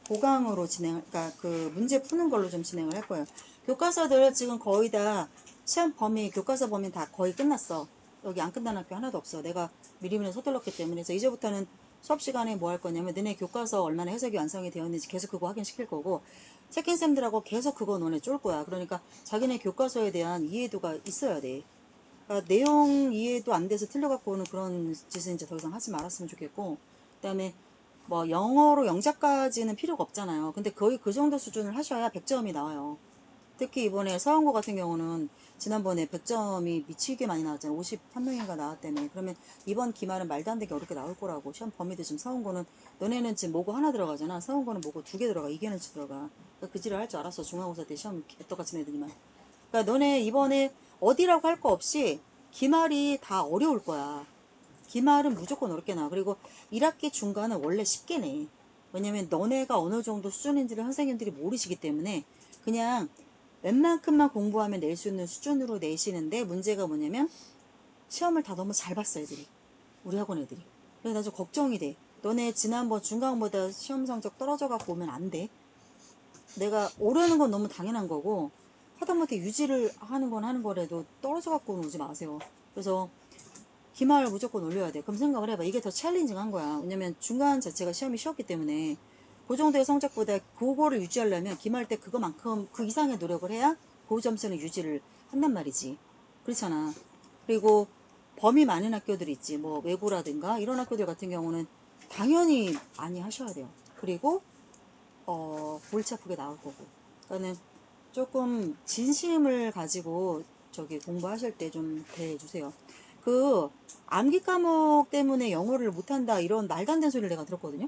보강으로 그러니까 그 문제 푸는 걸로 좀 진행을 할 거예요. 교과서들 지금 거의 다 시험 범위, 교과서 범위 다 거의 끝났어. 여기 안 끝난 학교 하나도 없어. 내가 미리미리 서둘렀기 때문에. 그래서 이제부터는 수업 시간에 뭐 할 거냐면 너네 교과서 얼마나 해석이 완성이 되었는지 계속 그거 확인시킬 거고, 책임쌤들하고 계속 그거 너네 쫄 거야. 그러니까 자기네 교과서에 대한 이해도가 있어야 돼. 그러니까 내용 이해도 안 돼서 틀려갖고 오는 그런 짓은 이제 더 이상 하지 말았으면 좋겠고, 그 다음에 뭐 영어로 영작까지는 필요가 없잖아요. 근데 거의 그 정도 수준을 하셔야 100점이 나와요. 특히 이번에 서원고 같은 경우는 지난번에 100점이 미치게 많이 나왔잖아요. 51명인가 나왔다며. 그러면 이번 기말은 말도 안 되게 어렵게 나올 거라고. 시험 범위도 지금 서원고는 너네는 지금 모고 하나 들어가잖아. 서원고는 모고 2개 들어가. 2개는 들어가. 그러니까 그 지를 할 줄 알았어. 중간고사 때 시험 개떡같은 애들이만. 그러니까 너네 이번에 어디라고 할 거 없이 기말이 다 어려울 거야. 기말은 무조건 어렵게 나와. 그리고 1학기 중간은 원래 쉽게 내. 왜냐면 너네가 어느 정도 수준인지를 선생님들이 모르시기 때문에 그냥 웬만큼만 공부하면 낼 수 있는 수준으로 내시는데, 문제가 뭐냐면 시험을 다 너무 잘 봤어 애들이. 우리 학원 애들이. 그래서 나 좀 걱정이 돼. 너네 지난번 중간보다 시험 성적 떨어져 갖고 오면 안 돼. 내가 오르는 건 너무 당연한 거고, 하다못해 유지를 하는 건 하는 거라도 떨어져 갖고는 오지 마세요. 그래서 기말 무조건 올려야 돼. 그럼 생각을 해봐. 이게 더 챌린징한 거야. 왜냐면 중간 자체가 시험이 쉬웠기 때문에 그 정도의 성적보다 그거를 유지하려면 기말 때 그거만큼 그 이상의 노력을 해야 그 점수는 유지를 한단 말이지. 그렇잖아. 그리고 범위 많은 학교들 있지. 뭐 외고라든가 이런 학교들 같은 경우는 당연히 많이 하셔야 돼요. 그리고 골치 아프게 나올 거고. 그러니까는 조금 진심을 가지고 저기 공부하실 때 좀 대해주세요. 그 암기 과목 때문에 영어를 못한다 이런 말도 안 되는 소리를 내가 들었거든요.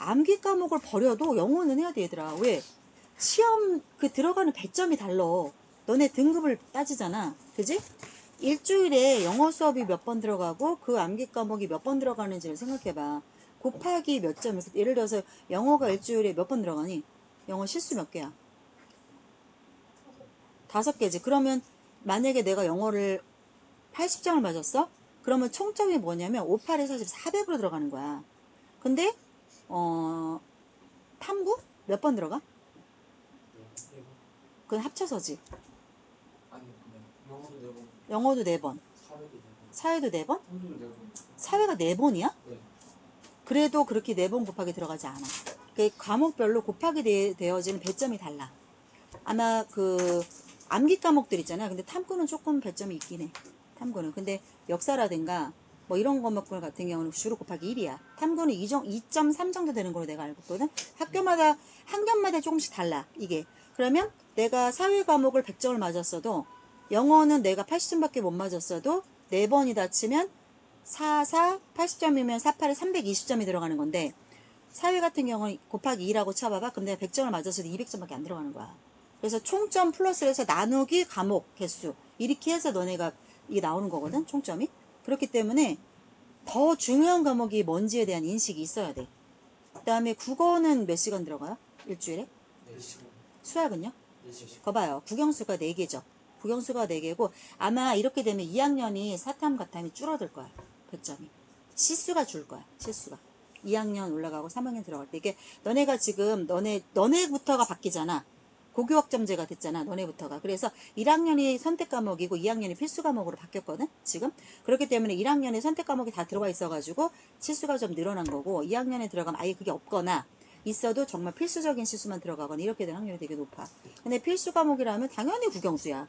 암기 과목을 버려도 영어는 해야 돼 얘들아. 왜? 시험 그 들어가는 배점이 달라. 너네 등급을 따지잖아. 그지? 일주일에 영어 수업이 몇 번 들어가고 그 암기 과목이 몇 번 들어가는지를 생각해봐. 곱하기 몇 점. 예를 들어서 영어가 일주일에 몇 번 들어가니? 영어 실수 몇 개야? 5개지. 그러면 만약에 내가 영어를 80점을 맞았어? 그러면 총점이 뭐냐면 58에 사실 400으로 들어가는 거야. 근데 탐구? 몇 번 들어가? 그건 합쳐서지. 아니 그냥 영어도 4번, 영어도 4번, 사회도 4번, 사회도 4번? 한국도 4번. 사회가 4번이야? 네. 그래도 그렇게 4번 곱하기 들어가지 않아. 그 과목별로 곱하기 되어지는 배점이 달라. 아마 그 암기 과목들 있잖아. 근데 탐구는 조금 배점이 있긴 해. 탐구는. 근데 역사라든가 뭐 이런 과목들 같은 경우는 주로 곱하기 1이야. 탐구는 2.3 정도 되는 걸로 내가 알고 있거든. 학교마다 학년마다 조금씩 달라. 이게. 그러면 내가 사회 과목을 100점을 맞았어도 영어는 내가 80점밖에 못 맞았어도 4번이다 치면 80점이면 48에 320점이 들어가는 건데, 사회 같은 경우는 곱하기 2라고 쳐봐봐. 그럼 내가 100점을 맞았어도 200점밖에 안 들어가는 거야. 그래서 총점 플러스를 해서 나누기 과목 개수 이렇게 해서 너네가 이게 나오는 거거든. 총점이. 그렇기 때문에 더 중요한 과목이 뭔지에 대한 인식이 있어야 돼. 그 다음에 국어는 몇 시간 들어가요? 일주일에? 4시간. 수학은요? 4시간. 거봐요. 국영수가 4개죠. 국영수가 4개고 아마 이렇게 되면 2학년이 사탐 가탐이 줄어들 거야. 100점이. 시수가 줄 거야. 시수가. 2학년 올라가고 3학년 들어갈 때. 이게 너네가 지금 너네부터가 바뀌잖아. 고교학점제가 됐잖아. 너네부터가. 그래서 1학년이 선택 과목이고 2학년이 필수 과목으로 바뀌었거든. 지금. 그렇기 때문에 1학년에 선택 과목이 다 들어가 있어가지고 실수가 좀 늘어난 거고, 2학년에 들어가면 아예 그게 없거나 있어도 정말 필수적인 실수만 들어가거나 이렇게 될 확률이 되게 높아. 근데 필수 과목이라면 당연히 국영수야.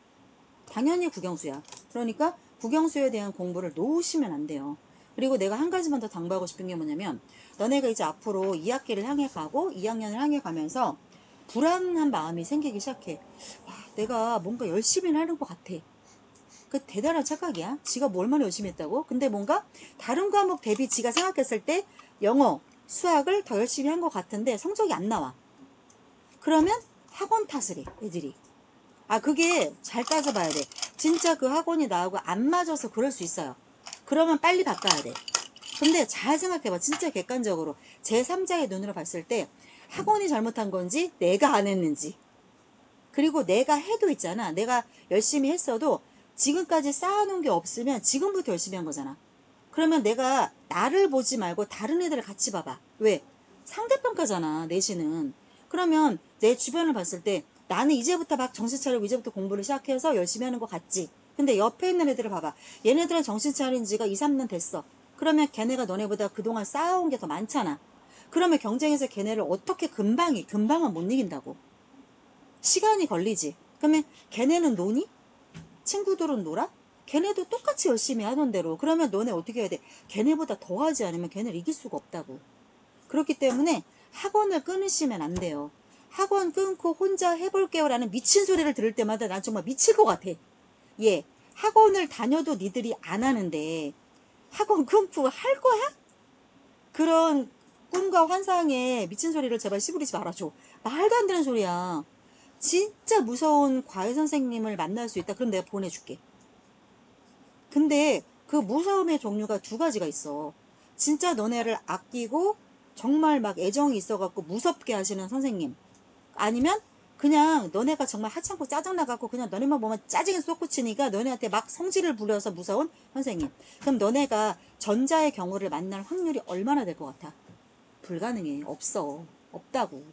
당연히 국영수야. 그러니까 국영수에 대한 공부를 놓으시면 안 돼요. 그리고 내가 한 가지만 더 당부하고 싶은 게 뭐냐면, 너네가 이제 앞으로 2학기를 향해 가고 2학년을 향해 가면서 불안한 마음이 생기기 시작해. 와, 내가 뭔가 열심히 하는 것 같아. 그 대단한 착각이야. 지가 뭐 얼마나 열심히 했다고? 근데 뭔가 다른 과목 대비 지가 생각했을 때 영어, 수학을 더 열심히 한 것 같은데 성적이 안 나와. 그러면 학원 탓을 해, 애들이. 아, 그게 잘 따져봐야 돼. 진짜 그 학원이 나하고 안 맞아서 그럴 수 있어요. 그러면 빨리 바꿔야 돼. 근데 잘 생각해봐. 진짜 객관적으로. 제3자의 눈으로 봤을 때 학원이 잘못한 건지 내가 안 했는지. 그리고 내가 해도 있잖아. 내가 열심히 했어도 지금까지 쌓아놓은 게 없으면 지금부터 열심히 한 거잖아. 그러면 내가 나를 보지 말고 다른 애들을 같이 봐봐. 왜? 상대평가잖아, 내신은. 그러면 내 주변을 봤을 때 나는 이제부터 막 정신 차리고 이제부터 공부를 시작해서 열심히 하는 것 같지. 근데 옆에 있는 애들을 봐봐. 얘네들은 정신 차린 지가 2, 3년 됐어. 그러면 걔네가 너네보다 그동안 쌓아온 게 더 많잖아. 그러면 경쟁에서 걔네를 어떻게 금방은 못 이긴다고. 시간이 걸리지. 그러면 걔네는 노니? 친구들은 놀아? 걔네도 똑같이 열심히 하던 대로. 그러면 너네 어떻게 해야 돼? 걔네보다 더 하지 않으면 걔네를 이길 수가 없다고. 그렇기 때문에 학원을 끊으시면 안 돼요. 학원 끊고 혼자 해볼게요 라는 미친 소리를 들을 때마다 난 정말 미칠 것 같아. 예, 학원을 다녀도 니들이 안 하는데 학원 끊고 할 거야? 그런 꿈과 환상에 미친 소리를 제발 씨부리지 말아줘. 말도 안 되는 소리야. 진짜 무서운 과외 선생님을 만날 수 있다. 그럼 내가 보내줄게. 근데 그 무서움의 종류가 두 가지가 있어. 진짜 너네를 아끼고 정말 막 애정이 있어갖고 무섭게 하시는 선생님. 아니면 그냥 너네가 정말 하찮고 짜증나갖고 그냥 너네만 보면 짜증이 솟구치니까 너네한테 막 성질을 부려서 무서운 선생님. 그럼 너네가 전자의 경우를 만날 확률이 얼마나 될 것 같아? 불가능해. 없어. 없다고.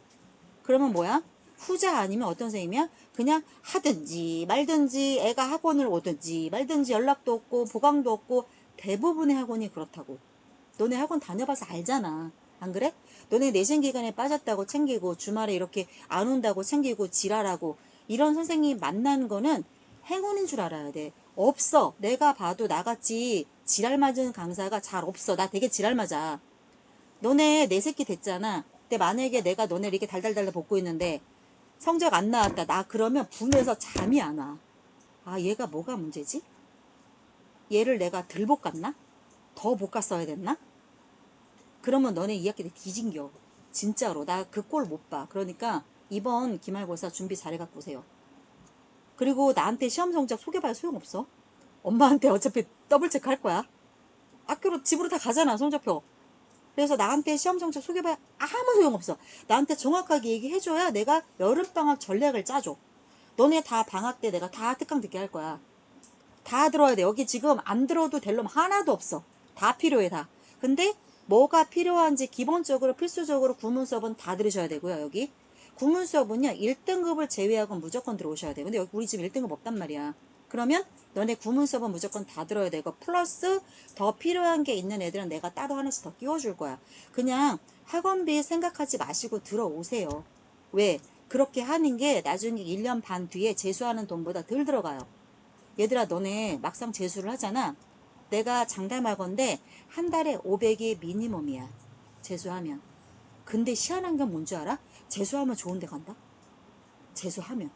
그러면 뭐야? 후자 아니면 어떤 선생님이야? 그냥 하든지 말든지 애가 학원을 오든지 말든지 연락도 없고 보강도 없고 대부분의 학원이 그렇다고. 너네 학원 다녀봐서 알잖아. 안 그래? 너네 내신 기간에 빠졌다고 챙기고 주말에 이렇게 안 온다고 챙기고 지랄하고 이런 선생님 만나는 거는 행운인 줄 알아야 돼. 없어. 내가 봐도 나같이 지랄 맞은 강사가 잘 없어. 나 되게 지랄 맞아. 너네 내 새끼 됐잖아. 근데 만약에 내가 너네를 이렇게 달달달 볶고 있는데 성적 안 나왔다. 나 그러면 분해서 잠이 안 와. 아, 얘가 뭐가 문제지? 얘를 내가 덜 볶았나? 더 볶았어야 됐나? 그러면 너네 2학기 때 뒤진겨. 진짜로. 나 그 꼴 못 봐. 그러니까 이번 기말고사 준비 잘해갖고 오세요. 그리고 나한테 시험 성적 소개봐야 소용없어. 엄마한테 어차피 더블 체크 할 거야. 학교로, 집으로 다 가잖아, 성적표. 그래서 나한테 시험 성적 소개봐야 아무 소용없어. 나한테 정확하게 얘기해줘야 내가 여름방학 전략을 짜줘. 너네 다 방학 때 내가 다 특강 듣게 할 거야. 다 들어야 돼. 여기 지금 안 들어도 될 놈 하나도 없어. 다 필요해, 다. 근데 뭐가 필요한지 기본적으로 필수적으로 구문 수업은 다 들으셔야 되고요, 여기. 구문 수업은요, 1등급을 제외하고 무조건 들어오셔야 돼요. 근데 여기 우리 집 1등급 없단 말이야. 그러면 너네 구문 수업은 무조건 다 들어야 되고, 플러스 더 필요한 게 있는 애들은 내가 따로 하나씩 더 끼워줄 거야. 그냥 학원비 생각하지 마시고 들어오세요. 왜? 그렇게 하는 게 나중에 1년 반 뒤에 재수하는 돈보다 덜 들어가요. 얘들아, 너네 막상 재수를 하잖아. 내가 장담하건대 한 달에 500이 미니멈이야. 재수하면. 근데 희한한 건 뭔지 알아? 재수하면 좋은 데 간다? 재수하면.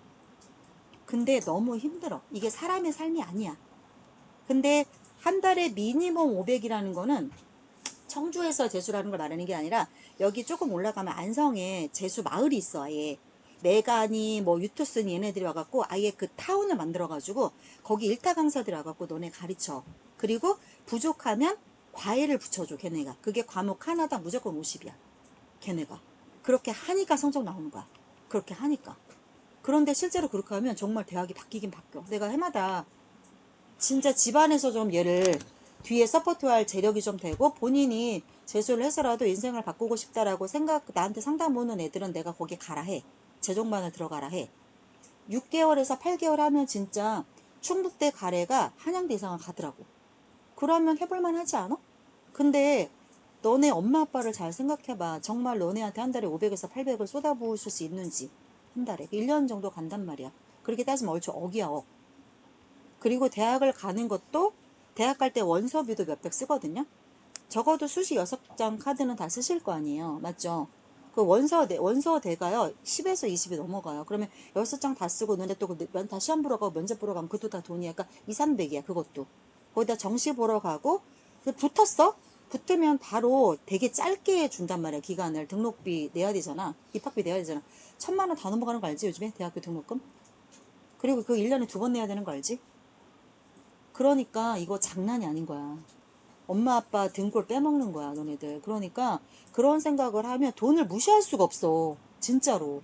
근데 너무 힘들어. 이게 사람의 삶이 아니야. 근데 한 달에 미니멈 500이라는 거는 청주에서 재수라는 걸 말하는 게 아니라 여기 조금 올라가면 안성에 재수 마을이 있어, 아예. 메가니 뭐 유투스니 얘네들이 와갖고 아예 그 타운을 만들어가지고 거기 일타 강사들이 와갖고 너네 가르쳐. 그리고 부족하면 과외를 붙여줘, 걔네가. 그게 과목 하나당 무조건 50이야, 걔네가. 그렇게 하니까 성적 나오는 거야. 그렇게 하니까. 그런데 실제로 그렇게 하면 정말 대학이 바뀌긴 바뀌어. 내가 해마다 진짜 집안에서 좀 얘를 뒤에 서포트할 재력이 좀 되고 본인이 재수를 해서라도 인생을 바꾸고 싶다라고 생각, 나한테 상담 오는 애들은 내가 거기 가라 해. 재종반을 들어가라 해. 6개월에서 8개월 하면 진짜 충북대 가래가 한양대 이상을 가더라고. 그러면 해볼만 하지 않아? 근데 너네 엄마 아빠를 잘 생각해봐. 정말 너네한테 한 달에 500에서 800을 쏟아부으실 수 있는지. 한 달에 1년 정도 간단 말이야. 그렇게 따지면 얼추 억이야, 억. 그리고 대학을 가는 것도 대학 갈 때 원서비도 몇백 쓰거든요. 적어도 수시 6장 카드는 다 쓰실 거 아니에요. 맞죠? 그 원서대가요 10에서 20이 넘어가요. 그러면 6장 다 쓰고 너네 또 다 시험 보러 가고 면접 보러 가면 그것도 다 돈이야. 그러니까 2, 300이야, 그것도. 거기다 정시 보러 가고 붙었어? 붙으면 바로 되게 짧게 준단 말이야, 기간을. 등록비 내야 되잖아. 입학비 내야 되잖아. 1,000만 원 다 넘어가는 거 알지, 요즘에? 대학교 등록금? 그리고 그 1년에 2번 내야 되는 거 알지? 그러니까 이거 장난이 아닌 거야. 엄마 아빠 등골 빼먹는 거야, 너네들. 그러니까 그런 생각을 하면 돈을 무시할 수가 없어. 진짜로.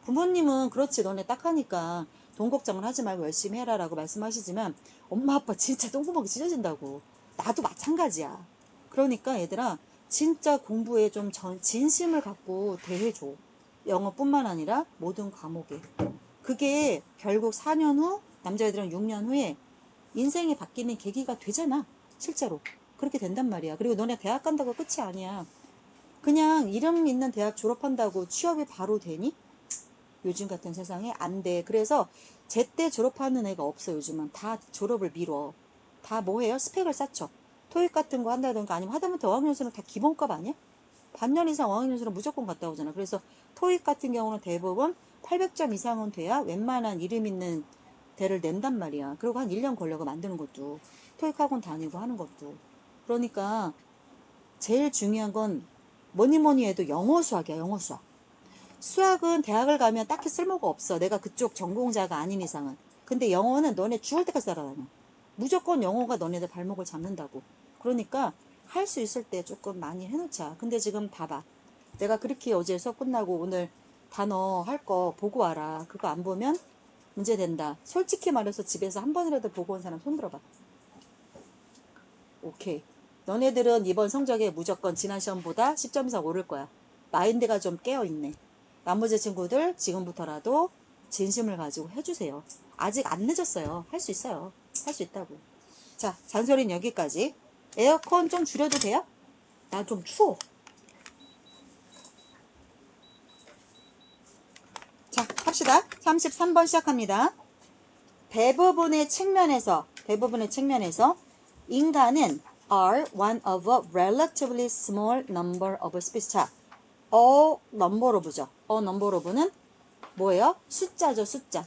부모님은 그렇지, 너네 딱 하니까 돈 걱정을 하지 말고 열심히 해라라고 말씀하시지만 엄마 아빠 진짜 똥구멍이 찢어진다고. 나도 마찬가지야. 그러니까 얘들아, 진짜 공부에 좀 진심을 갖고 대해줘. 영어뿐만 아니라 모든 과목에. 그게 결국 4년 후, 남자애들은 6년 후에 인생이 바뀌는 계기가 되잖아. 실제로. 그렇게 된단 말이야. 그리고 너네 대학 간다고 끝이 아니야. 그냥 이름 있는 대학 졸업한다고 취업이 바로 되니? 요즘 같은 세상에 안 돼. 그래서 제때 졸업하는 애가 없어. 요즘은 다 졸업을 미뤄. 다 뭐해요? 스펙을 쌓죠. 토익 같은 거 한다든가 아니면 하다못해 어학연수는 다 기본값 아니야? 반년 이상 어학연수는 무조건 갔다 오잖아. 그래서 토익 같은 경우는 대부분 800점 이상은 돼야 웬만한 이름 있는 대를 낸단 말이야. 그리고 한 1년 걸려고 만드는 것도. 토익 학원 다니고 하는 것도. 그러니까 제일 중요한 건 뭐니 뭐니 해도 영어 수학이야. 영어 수학. 수학은 대학을 가면 딱히 쓸모가 없어. 내가 그쪽 전공자가 아닌 이상은. 근데 영어는 너네 죽을 때까지 따라다녀. 무조건 영어가 너네들 발목을 잡는다고. 그러니까 할 수 있을 때 조금 많이 해놓자. 근데 지금 봐봐. 내가 그렇게 어제 수업 끝나고 오늘 단어 할 거 보고 와라. 그거 안 보면 문제 된다. 솔직히 말해서 집에서 한 번이라도 보고 온 사람 손 들어봐. 오케이. 너네들은 이번 성적에 무조건 지난 시험보다 10점 이상 오를 거야. 마인드가 좀 깨어있네. 나머지 친구들 지금부터라도 진심을 가지고 해주세요. 아직 안 늦었어요. 할 수 있어요. 할 수 있다고. 자, 잔소리는 여기까지. 에어컨 좀 줄여도 돼요? 나 좀 추워. 자, 합시다. 33번 시작합니다. 대부분의 측면에서 인간은 are one of a relatively small number of species. 자, number of죠. number of는 뭐예요? 숫자죠, 숫자.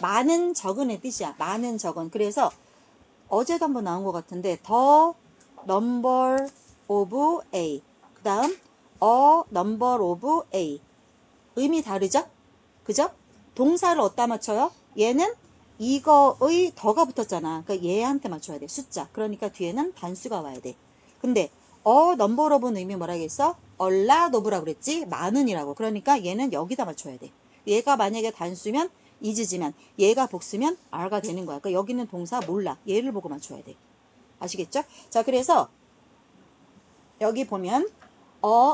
많은 적은의 뜻이야. 많은 적은. 그래서 어제도 한번 나온 것 같은데 the number of A. 그 다음 a number of A. 의미 다르죠? 그죠? 동사를 어디다 맞춰요? 얘는 이거의 더가 붙었잖아. 그러니까 얘한테 맞춰야 돼. 숫자. 그러니까 뒤에는 단수가 와야 돼. 근데 number of는 의미 뭐라겠어? a lot of라고 그랬지? 많은이라고. 그러니까 얘는 여기다 맞춰야 돼. 얘가 만약에 단수면 is지만 얘가 복수면 are가 되는 거야. 그러니까 여기는 동사 몰라. 얘를 보고 맞춰야 돼. 아시겠죠? 자, 그래서 여기 보면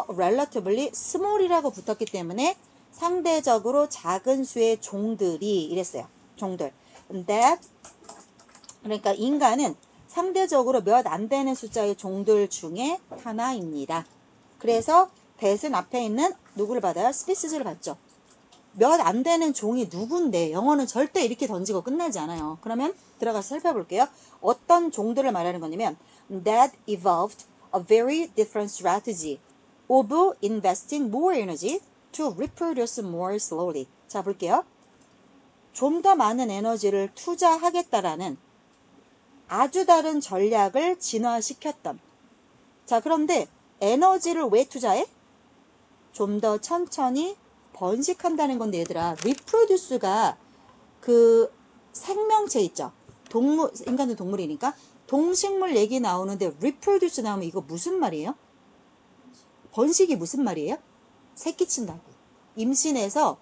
relatively small이라고 붙었기 때문에 상대적으로 작은 수의 종들이 이랬어요. 종들. that 그러니까 인간은 상대적으로 몇 안 되는 숫자의 종들 중에 하나입니다. 그래서 that은 앞에 있는 누구를 받아요? species를 받죠. 몇 안 되는 종이 누군데 영어는 절대 이렇게 던지고 끝나지 않아요. 그러면 들어가서 살펴볼게요. 어떤 종들을 말하는 거냐면 that evolved a very different strategy of investing more energy to reproduce more slowly. 자, 볼게요. 좀 더 많은 에너지를 투자하겠다라는 아주 다른 전략을 진화시켰던. 자, 그런데 에너지를 왜 투자해? 좀 더 천천히 번식한다는 건데 얘들아, reproduce가 그 생명체 있죠. 인간은 동물이니까 동식물 얘기 나오는데 reproduce 나오면 이거 무슨 말이에요? 번식이 무슨 말이에요? 새끼 친다고. 임신해서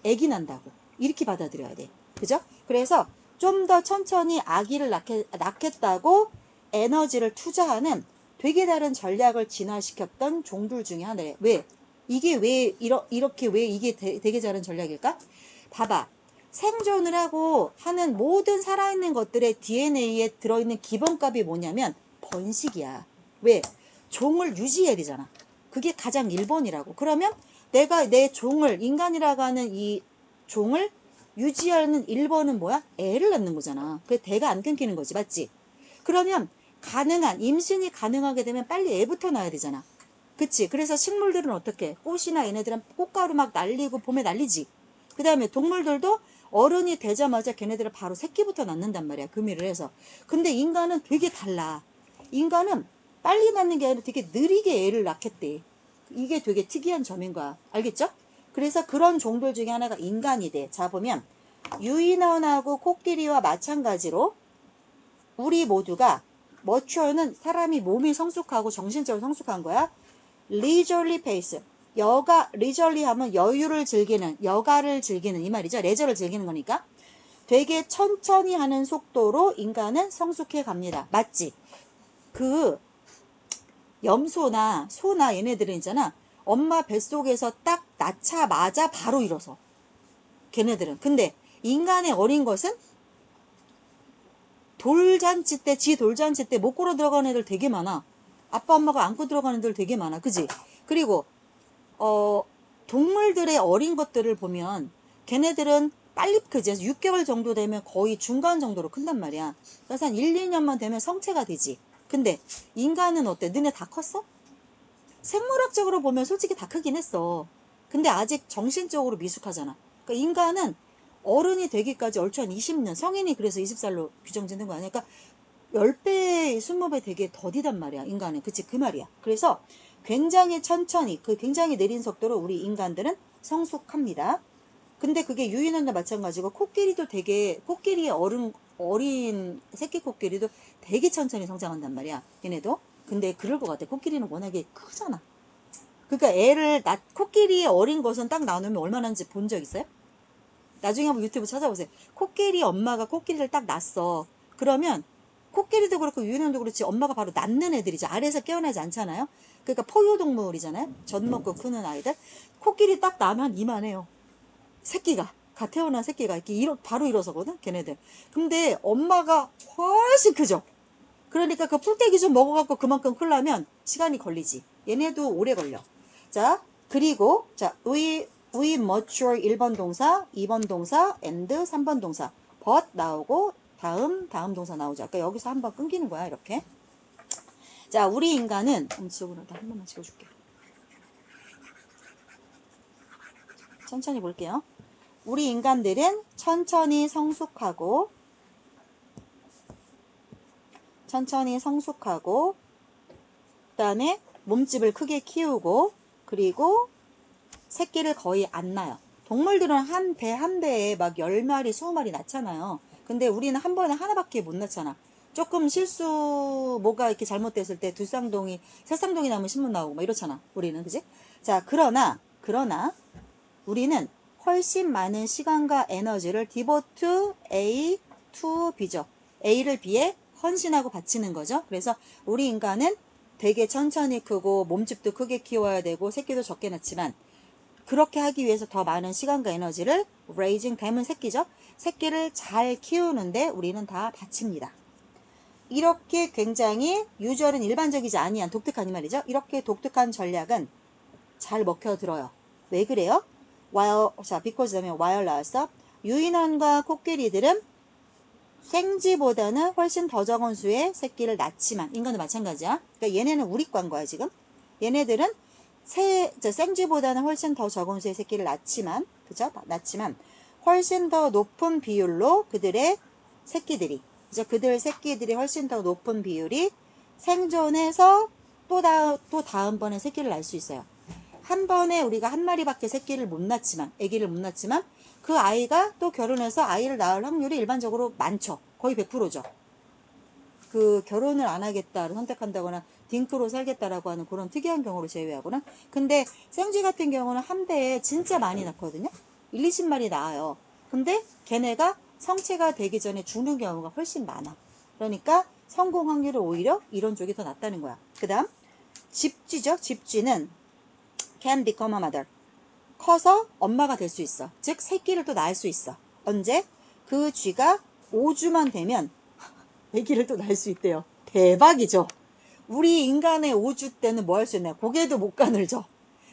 아기 난다고. 이렇게 받아들여야 돼. 그죠? 그래서 좀 더 천천히 아기를 낳겠다고 에너지를 투자하는 되게 다른 전략을 진화시켰던 종들 중에 하나래. 왜? 이게 왜 이렇게 왜 이게 되게 다른 전략일까? 봐봐. 생존을 하고 하는 모든 살아있는 것들의 DNA에 들어있는 기본값이 뭐냐면 번식이야. 왜? 종을 유지해야 되잖아. 그게 가장 1번이라고. 그러면 내가 내 종을, 인간이라고 하는 이 종을 유지하는 1번은 뭐야? 애를 낳는 거잖아. 그게 대가 안 끊기는 거지. 맞지? 그러면 임신이 가능하게 되면 빨리 애부터 낳아야 되잖아. 그치? 그래서 식물들은 어떻게? 꽃이나 얘네들은 꽃가루 막 날리고 봄에 날리지. 그 다음에 동물들도 어른이 되자마자 걔네들은 바로 새끼부터 낳는단 말이야. 금이를 해서. 근데 인간은 되게 달라. 인간은 빨리 낳는 게 아니라 되게 느리게 애를 낳겠대. 이게 되게 특이한 점인 거야. 알겠죠? 그래서 그런 종들 중에 하나가 인간이 돼. 자, 보면 유인원하고 코끼리와 마찬가지로 우리 모두가 mature는 사람이 몸이 성숙하고 정신적으로 성숙한 거야. leisurely pace. leisurely 하면 여유를 즐기는, 여가를 즐기는 이 말이죠. 레저를 즐기는 거니까. 되게 천천히 하는 속도로 인간은 성숙해 갑니다. 맞지? 염소나 소나 얘네들은 있잖아. 엄마 뱃속에서 딱 낳자마자 바로 일어서. 걔네들은. 근데 인간의 어린 것은 돌잔치 때, 지 돌잔치 때 못 걸어 들어가는 애들 되게 많아. 아빠 엄마가 안고 들어가는 애들 되게 많아. 그지? 그리고 동물들의 어린 것들을 보면 걔네들은 빨리 크지. 6개월 정도 되면 거의 중간 정도로 큰단 말이야. 그래서 한 1, 2년만 되면 성체가 되지. 근데 인간은 어때? 너네 다 컸어? 생물학적으로 보면 솔직히 다 크긴 했어. 근데 아직 정신적으로 미숙하잖아. 그러니까 인간은 어른이 되기까지 얼추 한 20년, 성인이 그래서 20살로 규정짓는 거 아니야. 그러니까 10배, 20배 되게 더디단 말이야, 인간은. 그치? 그 말이야. 그래서 굉장히 천천히, 그 굉장히 느린 속도로 우리 인간들은 성숙합니다. 근데 그게 유인원도 마찬가지고, 코끼리도 되게, 코끼리의 어린 새끼 코끼리도 되게 천천히 성장한단 말이야, 얘네도. 근데 그럴 것 같아. 코끼리는 워낙에 크잖아. 그러니까 코끼리의 어린 것은 딱 나누면 얼마나 하는지 본 적 있어요? 나중에 한번 유튜브 찾아보세요. 코끼리 엄마가 코끼리를 딱 낳았어. 그러면 코끼리도 그렇고 유인원도 그렇지 엄마가 바로 낳는 애들이죠. 아래에서 깨어나지 않잖아요. 그러니까 포유동물이잖아요. 젖 먹고 크는 아이들. 코끼리 딱 낳으면 이만해요. 새끼가. 갓 태어난 새끼가 이렇게 바로 일어서거든. 걔네들. 근데 엄마가 훨씬 크죠. 그러니까 그 풀떼기 좀 먹어갖고 그만큼 크려면 시간이 걸리지. 얘네도 오래 걸려. 자, 그리고, 자, we mature 1번 동사, 2번 동사, and 3번 동사. but 나오고, 다음 동사 나오죠. 아까 여기서 한번 끊기는 거야, 이렇게. 자, 우리 인간은, 지옥으로 한 번만 지워줄게. 천천히 볼게요. 우리 인간들은 천천히 성숙하고, 그 다음에 몸집을 크게 키우고, 그리고 새끼를 거의 안 낳아요. 동물들은 한 배에 막 10마리, 20마리 낳잖아요. 근데 우리는 한 번에 하나밖에 못 낳잖아. 조금 뭐가 이렇게 잘못됐을 때 두 쌍둥이, 세 쌍둥이 나면 신문 나오고 막 이렇잖아. 우리는, 그지? 자, 그러나, 우리는 훨씬 많은 시간과 에너지를 devote A to B죠. A를 B에 헌신하고 바치는 거죠. 그래서 우리 인간은 되게 천천히 크고 몸집도 크게 키워야 되고 새끼도 적게 낳지만 그렇게 하기 위해서 더 많은 시간과 에너지를 raising, 뱀은 새끼죠. 새끼를 잘 키우는데 우리는 다 바칩니다. 이렇게 굉장히 유저는 일반적이지 아니한 독특한 이 말이죠. 이렇게 독특한 전략은 잘 먹혀들어요. 왜 그래요? because 다음에 while 나왔어. 유인원과 코끼리들은 생쥐보다는 훨씬 더 적은 수의 새끼를 낳지만, 인간도 마찬가지야. 그러니까 얘네는 우리과인 거야, 지금. 얘네들은 생쥐보다는 훨씬 더 적은 수의 새끼를 낳지만, 그죠? 낳지만, 훨씬 더 높은 비율로 그들의 새끼들이, 그들 새끼들이 훨씬 더 높은 비율이 생존해서 또 다음번에 새끼를 낳을 수 있어요. 한 번에 우리가 한 마리밖에 아기를 못 낳지만 그 아이가 또 결혼해서 아이를 낳을 확률이 일반적으로 많죠. 거의 100%죠. 그 결혼을 안 하겠다를 선택한다거나 딩크로 살겠다라고 하는 그런 특이한 경우를 제외하고는. 근데 생쥐 같은 경우는 한 배에 진짜 많이 낳거든요. 1, 20마리 낳아요. 근데 걔네가 성체가 되기 전에 죽는 경우가 훨씬 많아. 그러니까 성공 확률은 오히려 이런 쪽이 더 낮다는 거야. 그 다음 집쥐죠. 집쥐는 can become a mother. 커서 엄마가 될 수 있어. 즉 새끼를 또 낳을 수 있어. 언제? 그 쥐가 5주만 되면 아기를 또 낳을 수 있대요. 대박이죠. 우리 인간의 5주 때는 뭐 할 수 있나요? 고개도 못 가늘죠.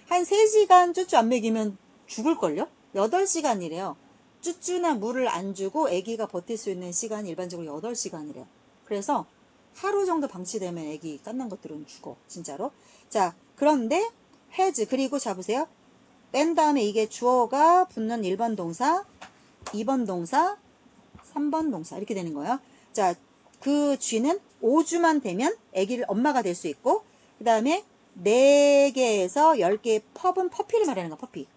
한 3시간 쭈쭈 안 먹이면 죽을걸요? 8시간이래요. 쭈쭈나 물을 안 주고 아기가 버틸 수 있는 시간이 일반적으로 8시간이래요. 그래서 하루 정도 방치되면 아기 깐난 것들은 죽어. 진짜로. 자, 그런데 has, 그리고 잡으세요. 뺀 다음에 이게 주어가 붙는 1번 동사, 2번 동사, 3번 동사 이렇게 되는 거예요. 자, 그 쥐는 5주만 되면 아기를 엄마가 될 수 있고, 그 다음에 4개에서 10개의 펍은 퍼피를 말하는 거야. 퍼피.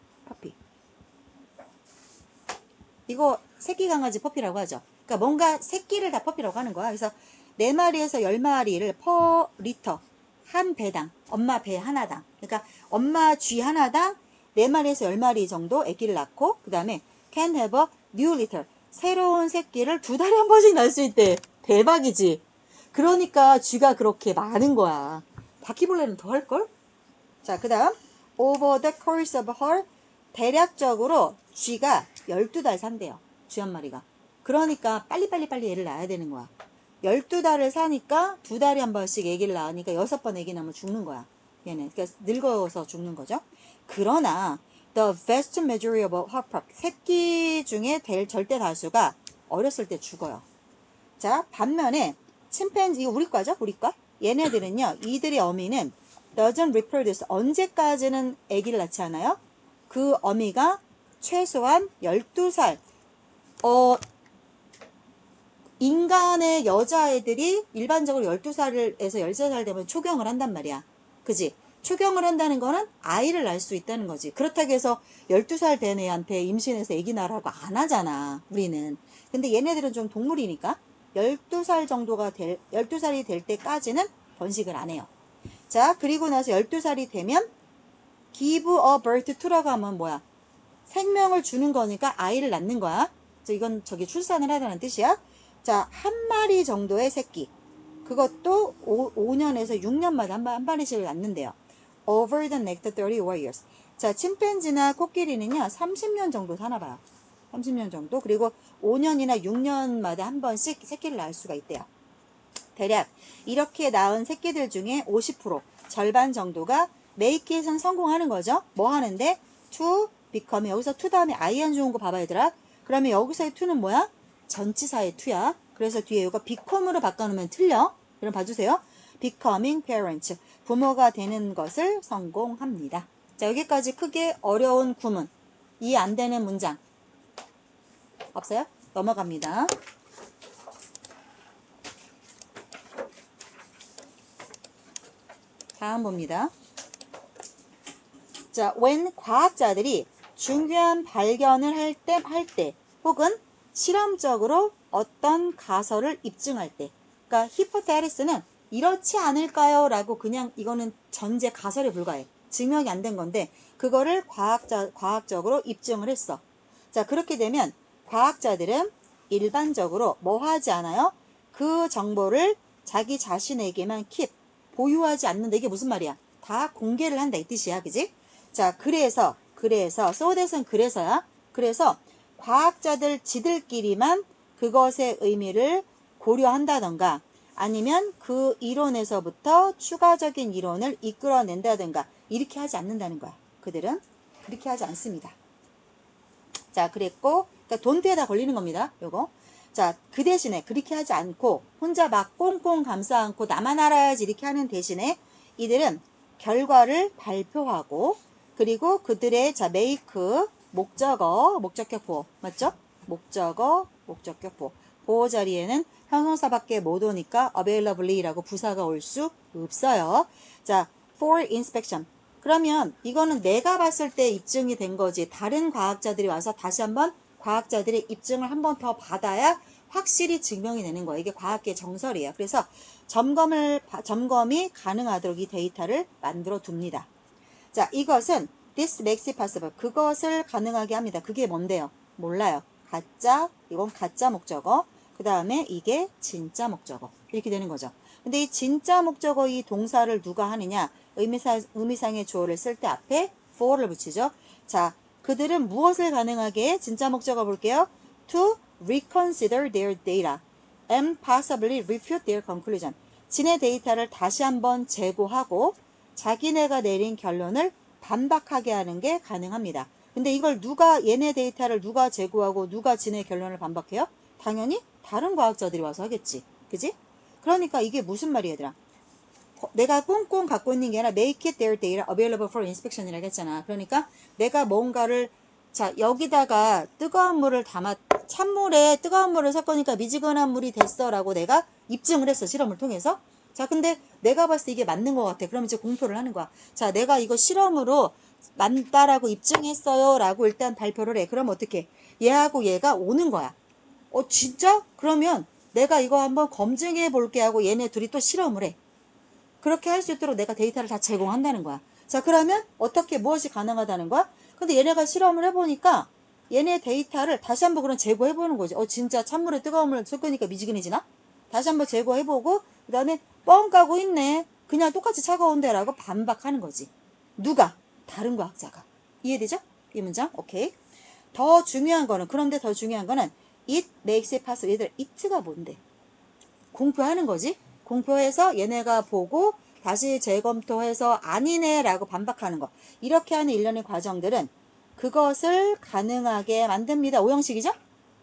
이거 새끼 강아지 퍼피라고 하죠. 그러니까 뭔가 새끼를 다 퍼피라고 하는 거야. 그래서 4마리에서 10마리를 퍼 리터, 한 배당, 엄마 배 하나당. 그러니까 엄마 쥐 하나당 4마리에서 10마리 정도 아기를 낳고, 그 다음에 can have a new litter. 새로운 새끼를 2달에 한 번씩 낳을 수 있대. 대박이지. 그러니까 쥐가 그렇게 많은 거야. 바퀴벌레는 더 할걸? 자, 그 다음 over the course of her 대략적으로 쥐가 12달 산대요. 쥐 한 마리가. 그러니까 빨리 애를 낳아야 되는 거야. 12달을 사니까 2달에 한 번씩 애기를 낳으니까 6번 애기 낳으면 죽는 거야. 얘는. 그러니까 늙어서 죽는 거죠. 그러나 the vast majority of her pup 새끼 중에 절대 다수가 어렸을 때 죽어요. 자, 반면에 침팬지, 이거 우리 과죠? 우리 과? 얘네들은요, 이들의 어미는 doesn't reproduce, 언제까지는 아기를 낳지 않아요? 그 어미가 최소한 12살, 인간의 여자애들이 일반적으로 12살에서 13살 되면 초경을 한단 말이야. 그지? 초경을 한다는 거는 아이를 낳을 수 있다는 거지. 그렇다고 해서 12살 된 애한테 임신해서 아기 낳으라고 안 하잖아, 우리는. 근데 얘네들은 좀 동물이니까 12살이 될 때까지는 번식을 안 해요. 자, 그리고 나서 12살이 되면 give a birth to라고 하면 뭐야? 생명을 주는 거니까 아이를 낳는 거야. 이건 출산을 하다는 뜻이야. 자, 한 마리 정도의 새끼. 그것도 5년에서 6년마다 한 마리씩을 낳는데요. Over the next 34 years. 자, 침팬지나 코끼리는요, 30년 정도 사나 봐요. 30년 정도. 그리고 5년이나 6년마다 한 번씩 새끼를 낳을 수가 있대요. 대략 이렇게 낳은 새끼들 중에 50%, 절반 정도가 make it은 성공하는 거죠. 뭐 하는데? to become. 여기서 to 다음에 ing 좋은 거 봐봐, 얘들아. 그러면 여기서의 to는 뭐야? 전치사의 to야. 그래서 뒤에 이거 become으로 바꿔놓으면 틀려. 그럼 봐주세요. becoming parents. 부모가 되는 것을 성공합니다. 자, 여기까지 크게 어려운 구문. 이해 안 되는 문장. 없어요? 넘어갑니다. 다음 봅니다. 자, when 과학자들이 중요한 발견을 할 때, 혹은 실험적으로 어떤 가설을 입증할 때, 그러니까 히포테시스는 이렇지 않을까요? 라고 그냥 이거는 전제 가설에 불과해. 증명이 안 된 건데 그거를 과학적으로 입증을 했어. 자, 그렇게 되면 과학자들은 일반적으로 뭐 하지 않아요? 그 정보를 자기 자신에게만 보유하지 않는다. 이게 무슨 말이야? 다 공개를 한다 이 뜻이야. 그지? 자, 그래서 so that은 그래서야. 그래서 과학자들 지들끼리만 그것의 의미를 고려한다던가 아니면 그 이론에서부터 추가적인 이론을 이끌어낸다든가 이렇게 하지 않는다는 거야. 그들은 그렇게 하지 않습니다. 자, 그랬고 그러니까 돈트에다 걸리는 겁니다. 요거. 자, 그 대신에 그렇게 하지 않고 혼자 막 꽁꽁 감싸 안고 나만 알아야지 이렇게 하는 대신에 이들은 결과를 발표하고 그리고 그들의 make 목적격 보호 맞죠? 목적격 보호 자리에는 형용사밖에 못 오니까 availably라고 부사가 올 수 없어요. 자, for inspection. 그러면 이거는 내가 봤을 때 입증이 된 거지. 다른 과학자들이 와서 다시 한번 과학자들의 입증을 한 번 더 받아야 확실히 증명이 되는 거예요. 이게 과학계의 정설이에요. 그래서 점검이 가능하도록 이 데이터를 만들어 둡니다. 자, 이것은 this makes it possible. 그것을 가능하게 합니다. 그게 뭔데요? 몰라요. 이건 가짜 목적어. 그 다음에 이게 진짜 목적어. 이렇게 되는 거죠. 근데 이 진짜 목적어 이 동사를 누가 하느냐? 의미상의 주어를 쓸 때 앞에 for를 붙이죠. 자, 그들은 무엇을 가능하게 해? 진짜 목적어 볼게요. To reconsider their data and possibly refute their conclusion. 진의 데이터를 다시 한번 재고하고 자기네가 내린 결론을 반박하게 하는 게 가능합니다. 근데 이걸 얘네 데이터를 누가 재고하고 누가 진의 결론을 반박해요? 당연히 다른 과학자들이 와서 하겠지. 그지? 그러니까 이게 무슨 말이야, 얘들아? 내가 꽁꽁 갖고 있는 게 아니라 make it their data available for inspection이라고 했잖아. 그러니까 내가 뭔가를 자, 여기다가 뜨거운 물을 찬물에 뜨거운 물을 섞으니까 미지근한 물이 됐어 라고 내가 입증을 했어. 실험을 통해서. 자, 근데 내가 봤을 때 이게 맞는 것 같아. 그럼 이제 공표를 하는 거야. 자, 내가 이거 실험으로 맞다라고 입증했어요 라고 일단 발표를 해. 그럼 어떻게? 얘하고 얘가 오는 거야. 진짜? 그러면 내가 이거 한번 검증해 볼게 하고 얘네 둘이 또 실험을 해. 그렇게 할 수 있도록 내가 데이터를 다 제공한다는 거야. 자, 그러면 무엇이 가능하다는 거야? 근데 얘네가 실험을 해보니까 얘네 데이터를 다시 한번 그럼 재고해보는 거지. 진짜 찬물에 뜨거운 물 섞으니까 미지근해지나? 다시 한번 재고해보고 그 다음에 뻥 까고 있네. 그냥 똑같이 차가운데 라고 반박하는 거지. 누가? 다른 과학자가. 이해되죠? 이 문장? 오케이. 더 중요한 거는, 그런데 더 중요한 거는 it makes it possible. 얘들 it가 뭔데? 공표하는 거지. 공표해서 얘네가 보고 다시 재검토해서 아니네 라고 반박하는 거. 이렇게 하는 일련의 과정들은 그것을 가능하게 만듭니다. 오형식이죠?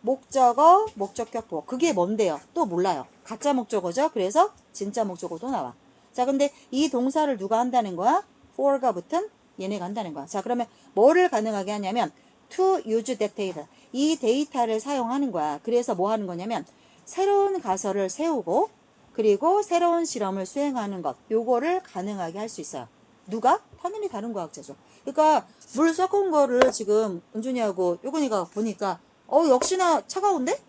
목적어, 목적격, 보어. 그게 뭔데요? 또 몰라요. 가짜 목적어죠? 그래서 진짜 목적어도 나와. 자, 근데 이 동사를 누가 한다는 거야? for가 붙은 얘네가 한다는 거야. 자, 그러면 뭐를 가능하게 하냐면 to use that data. 이 데이터를 사용하는 거야. 그래서 뭐 하는 거냐면 새로운 가설을 세우고 그리고 새로운 실험을 수행하는 것. 요거를 가능하게 할 수 있어요. 누가? 당연히 다른 과학자죠. 그러니까 물 섞은 거를 지금 은준이하고 요근이가 보니까 역시나 차가운데?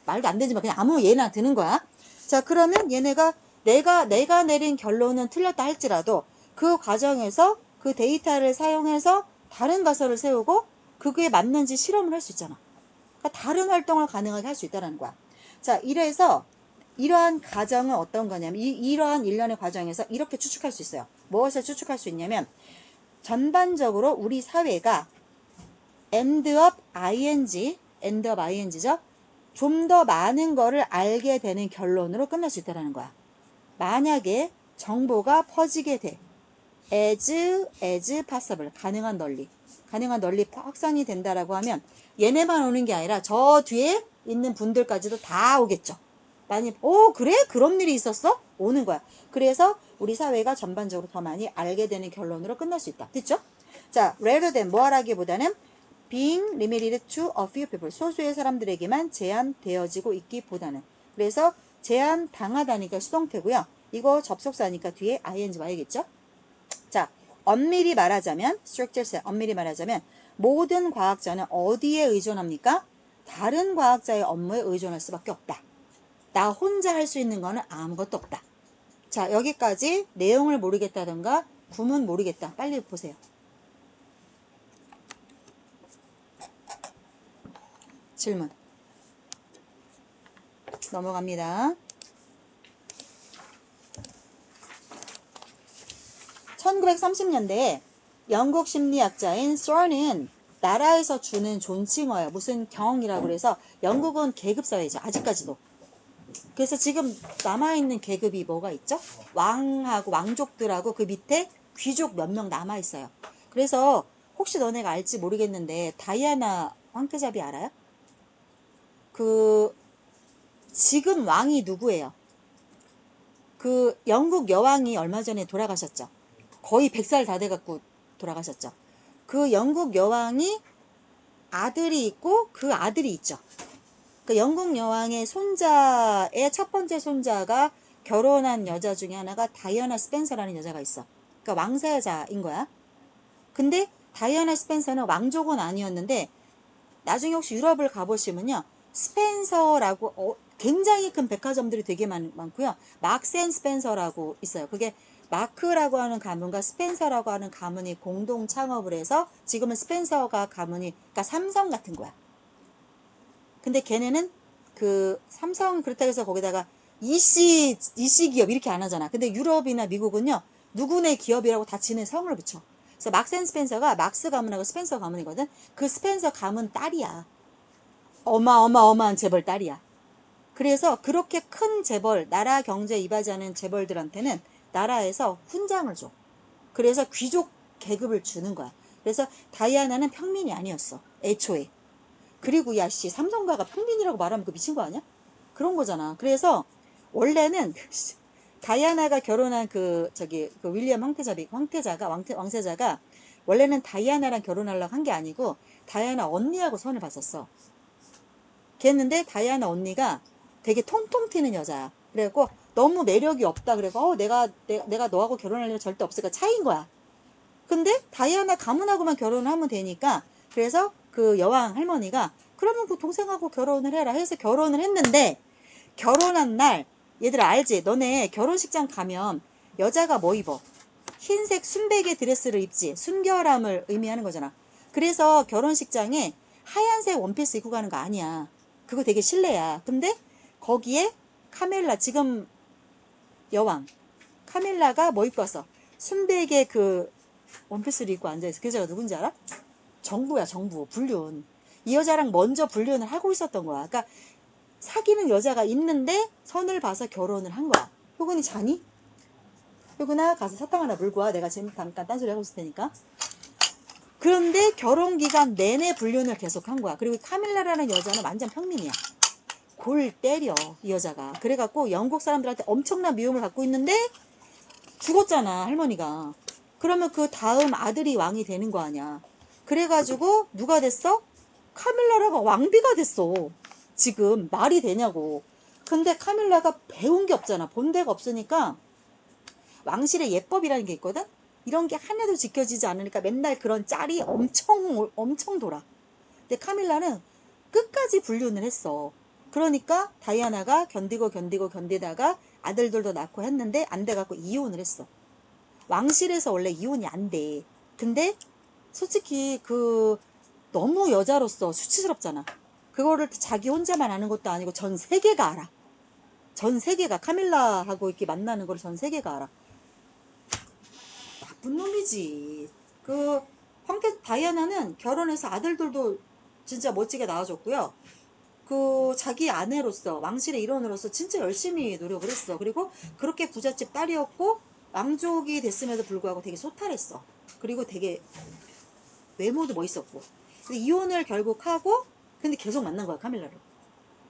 말도 안 되지만 그냥 아무 예나 드는 거야. 자, 그러면 얘네가 내가 내린 결론은 틀렸다 할지라도 그 과정에서 그 데이터를 사용해서 다른 가설을 세우고 그게 맞는지 실험을 할 수 있잖아. 그러니까 다른 활동을 가능하게 할 수 있다는 거야. 자, 이래서 이러한 과정은 어떤 거냐면 이러한 일련의 과정에서 이렇게 추측할 수 있어요. 무엇을 추측할 수 있냐면 전반적으로 우리 사회가 end up ing죠. 좀 더 많은 거를 알게 되는 결론으로 끝날 수 있다는 거야. 만약에 정보가 퍼지게 돼. as possible. 가능한 널리 확산이 된다라고 하면 얘네만 오는 게 아니라 저 뒤에 있는 분들까지도 다 오겠죠. 많이 그래? 그런 일이 있었어? 오는 거야. 그래서 우리 사회가 전반적으로 더 많이 알게 되는 결론으로 끝날 수 있다. 됐죠? 자, rather than 뭐하라기보다는 being limited to a few people. 소수의 사람들에게만 제한되어지고 있기보다는. 그래서 제한당하다니까 수동태고요. 이거 접속사니까 뒤에 ing 와야겠죠? 자, 엄밀히 말하자면 structure 엄밀히 말하자면 모든 과학자는 어디에 의존합니까? 다른 과학자의 업무에 의존할 수밖에 없다. 나 혼자 할 수 있는 거는 아무것도 없다. 자, 여기까지 내용을 모르겠다던가 구문 모르겠다. 빨리 보세요. 질문. 넘어갑니다. 1930년대에 영국 심리학자인 썰은 나라에서 주는 존칭어예요. 무슨 경이라고 그래서 영국은 계급사회죠. 아직까지도. 그래서 지금 남아있는 계급이 뭐가 있죠? 왕하고 왕족들하고 그 밑에 귀족 몇 명 남아있어요. 그래서 혹시 너네가 알지 모르겠는데 다이아나 황태자비 알아요? 지금 왕이 누구예요? 영국 여왕이 얼마 전에 돌아가셨죠. 거의 100살 다 돼갖고 돌아가셨죠. 그 영국 여왕이 아들이 있고 그 아들이 있죠. 그 영국 여왕의 손자의 첫 번째 손자가 결혼한 여자 중에 하나가 다이애나 스펜서라는 여자가 있어. 그러니까 왕세자인 거야. 근데 다이애나 스펜서는 왕족은 아니었는데 나중에 혹시 유럽을 가보시면요. 스펜서라고 굉장히 큰 백화점들이 되게 많고요. 막스 앤 스펜서라고 있어요. 그게 마크라고 하는 가문과 스펜서라고 하는 가문이 공동 창업을 해서 지금은 스펜서가 가문이 그러니까 삼성 같은 거야. 근데 걔네는 삼성 그렇다고 해서 거기다가 이씨 기업 이렇게 안 하잖아. 근데 유럽이나 미국은요. 누구네 기업이라고 다 지네 성을 붙여. 그래서 막스 앤 스펜서가 막스 가문하고 스펜서 가문이거든. 그 스펜서 가문 딸이야. 어마어마한 재벌 딸이야. 그래서 그렇게 큰 재벌, 나라 경제에 이바지하는 재벌들한테는 나라에서 훈장을 줘. 그래서 귀족 계급을 주는 거야. 그래서 다이아나는 평민이 아니었어. 애초에. 그리고 야씨 삼성가가 평민이라고 말하면 그 미친 거 아니야? 그런 거잖아. 그래서 원래는 다이아나가 결혼한 윌리엄 왕세자가 원래는 다이아나랑 결혼하려고 한 게 아니고 다이아나 언니하고 선을 봤었어. 걔였는데 다이아나 언니가 되게 통통 튀는 여자야. 그래갖고 너무 매력이 없다. 그래고 내가 너하고 결혼할 일 절대 없으니까 차인 거야. 근데 다이아나 가문하고만 결혼을 하면 되니까 그래서 그 여왕 할머니가 그러면 그 동생하고 결혼을 해라 해서 결혼을 했는데 결혼한 날 얘들아 알지? 너네 결혼식장 가면 여자가 뭐 입어? 흰색 순백의 드레스를 입지. 순결함을 의미하는 거잖아. 그래서 결혼식장에 하얀색 원피스 입고 가는 거 아니야. 그거 되게 실례야. 근데 거기에 카멜라 지금 여왕 카밀라가 뭐 입고 왔어? 순백의 그 원피스를 입고 앉아있어. 그 여자가 누군지 알아? 정부야, 정부. 불륜. 이 여자랑 먼저 불륜을 하고 있었던 거야. 그러니까 사귀는 여자가 있는데 선을 봐서 결혼을 한 거야. 효근이 자니? 효근아, 가서 사탕 하나 물고 와. 내가 지금 잠깐 딴소리 하고 있을 테니까. 그런데 결혼 기간 내내 불륜을 계속 한 거야. 그리고 카밀라라는 여자는 완전 평민이야. 골 때려, 이 여자가. 그래갖고 영국 사람들한테 엄청난 미움을 갖고 있는데 죽었잖아, 할머니가. 그러면 그 다음 아들이 왕이 되는 거 아니야. 그래가지고 누가 됐어? 카밀라가 왕비가 됐어. 지금 말이 되냐고. 근데 카밀라가 배운 게 없잖아. 본 데가 없으니까 왕실의 예법이라는 게 있거든? 이런 게 하나도 지켜지지 않으니까 맨날 그런 짤이 엄청 돌아. 근데 카밀라는 끝까지 불륜을 했어. 그러니까 다이아나가 견디다가 아들들도 낳고 했는데 안 돼갖고 이혼을 했어. 왕실에서 원래 이혼이 안 돼. 근데 솔직히 너무 여자로서 수치스럽잖아. 그거를 자기 혼자만 아는 것도 아니고 전 세계가 알아. 전 세계가 카밀라하고 이렇게 만나는 걸 전 세계가 알아. 나쁜 놈이지. 다이아나는 결혼해서 아들들도 진짜 멋지게 낳아줬고요. 자기 아내로서, 왕실의 일원으로서 진짜 열심히 노력을 했어. 그리고 그렇게 부잣집 딸이었고, 왕족이 됐음에도 불구하고 되게 소탈했어. 그리고 되게 외모도 멋있었고. 근데 이혼을 결국 하고, 근데 계속 만난 거야, 카밀라를.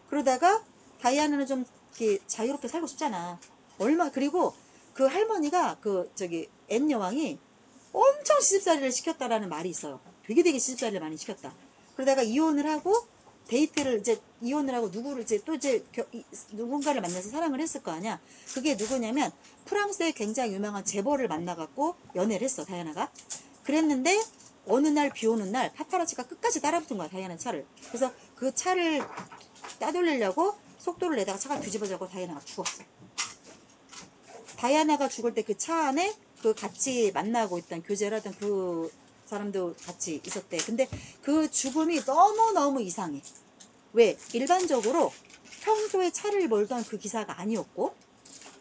그러다가 다이아나는 좀 이렇게 자유롭게 살고 싶잖아. 그리고 그 할머니가 앤 여왕이 엄청 시집살이를 시켰다라는 말이 있어요. 되게 시집살이를 많이 시켰다. 그러다가 이혼을 하고 이혼을 하고 누군가를 만나서 사랑을 했을 거 아니야. 그게 누구냐면 프랑스의 굉장히 유명한 재벌을 만나갖고 연애를 했어, 다이아나가. 그랬는데 어느 날 비 오는 날 파파라치가 끝까지 따라붙은 거야, 다이아나 차를. 그래서 그 차를 따돌리려고 속도를 내다가 차가 뒤집어져고 다이아나가 죽었어. 다이아나가 죽을 때 그 차 안에 같이 만나고 있던 교제를 하던 그 사람도 같이 있었대. 근데 그 죽음이 너무너무 이상해. 왜? 일반적으로 평소에 차를 몰던 그 기사가 아니었고,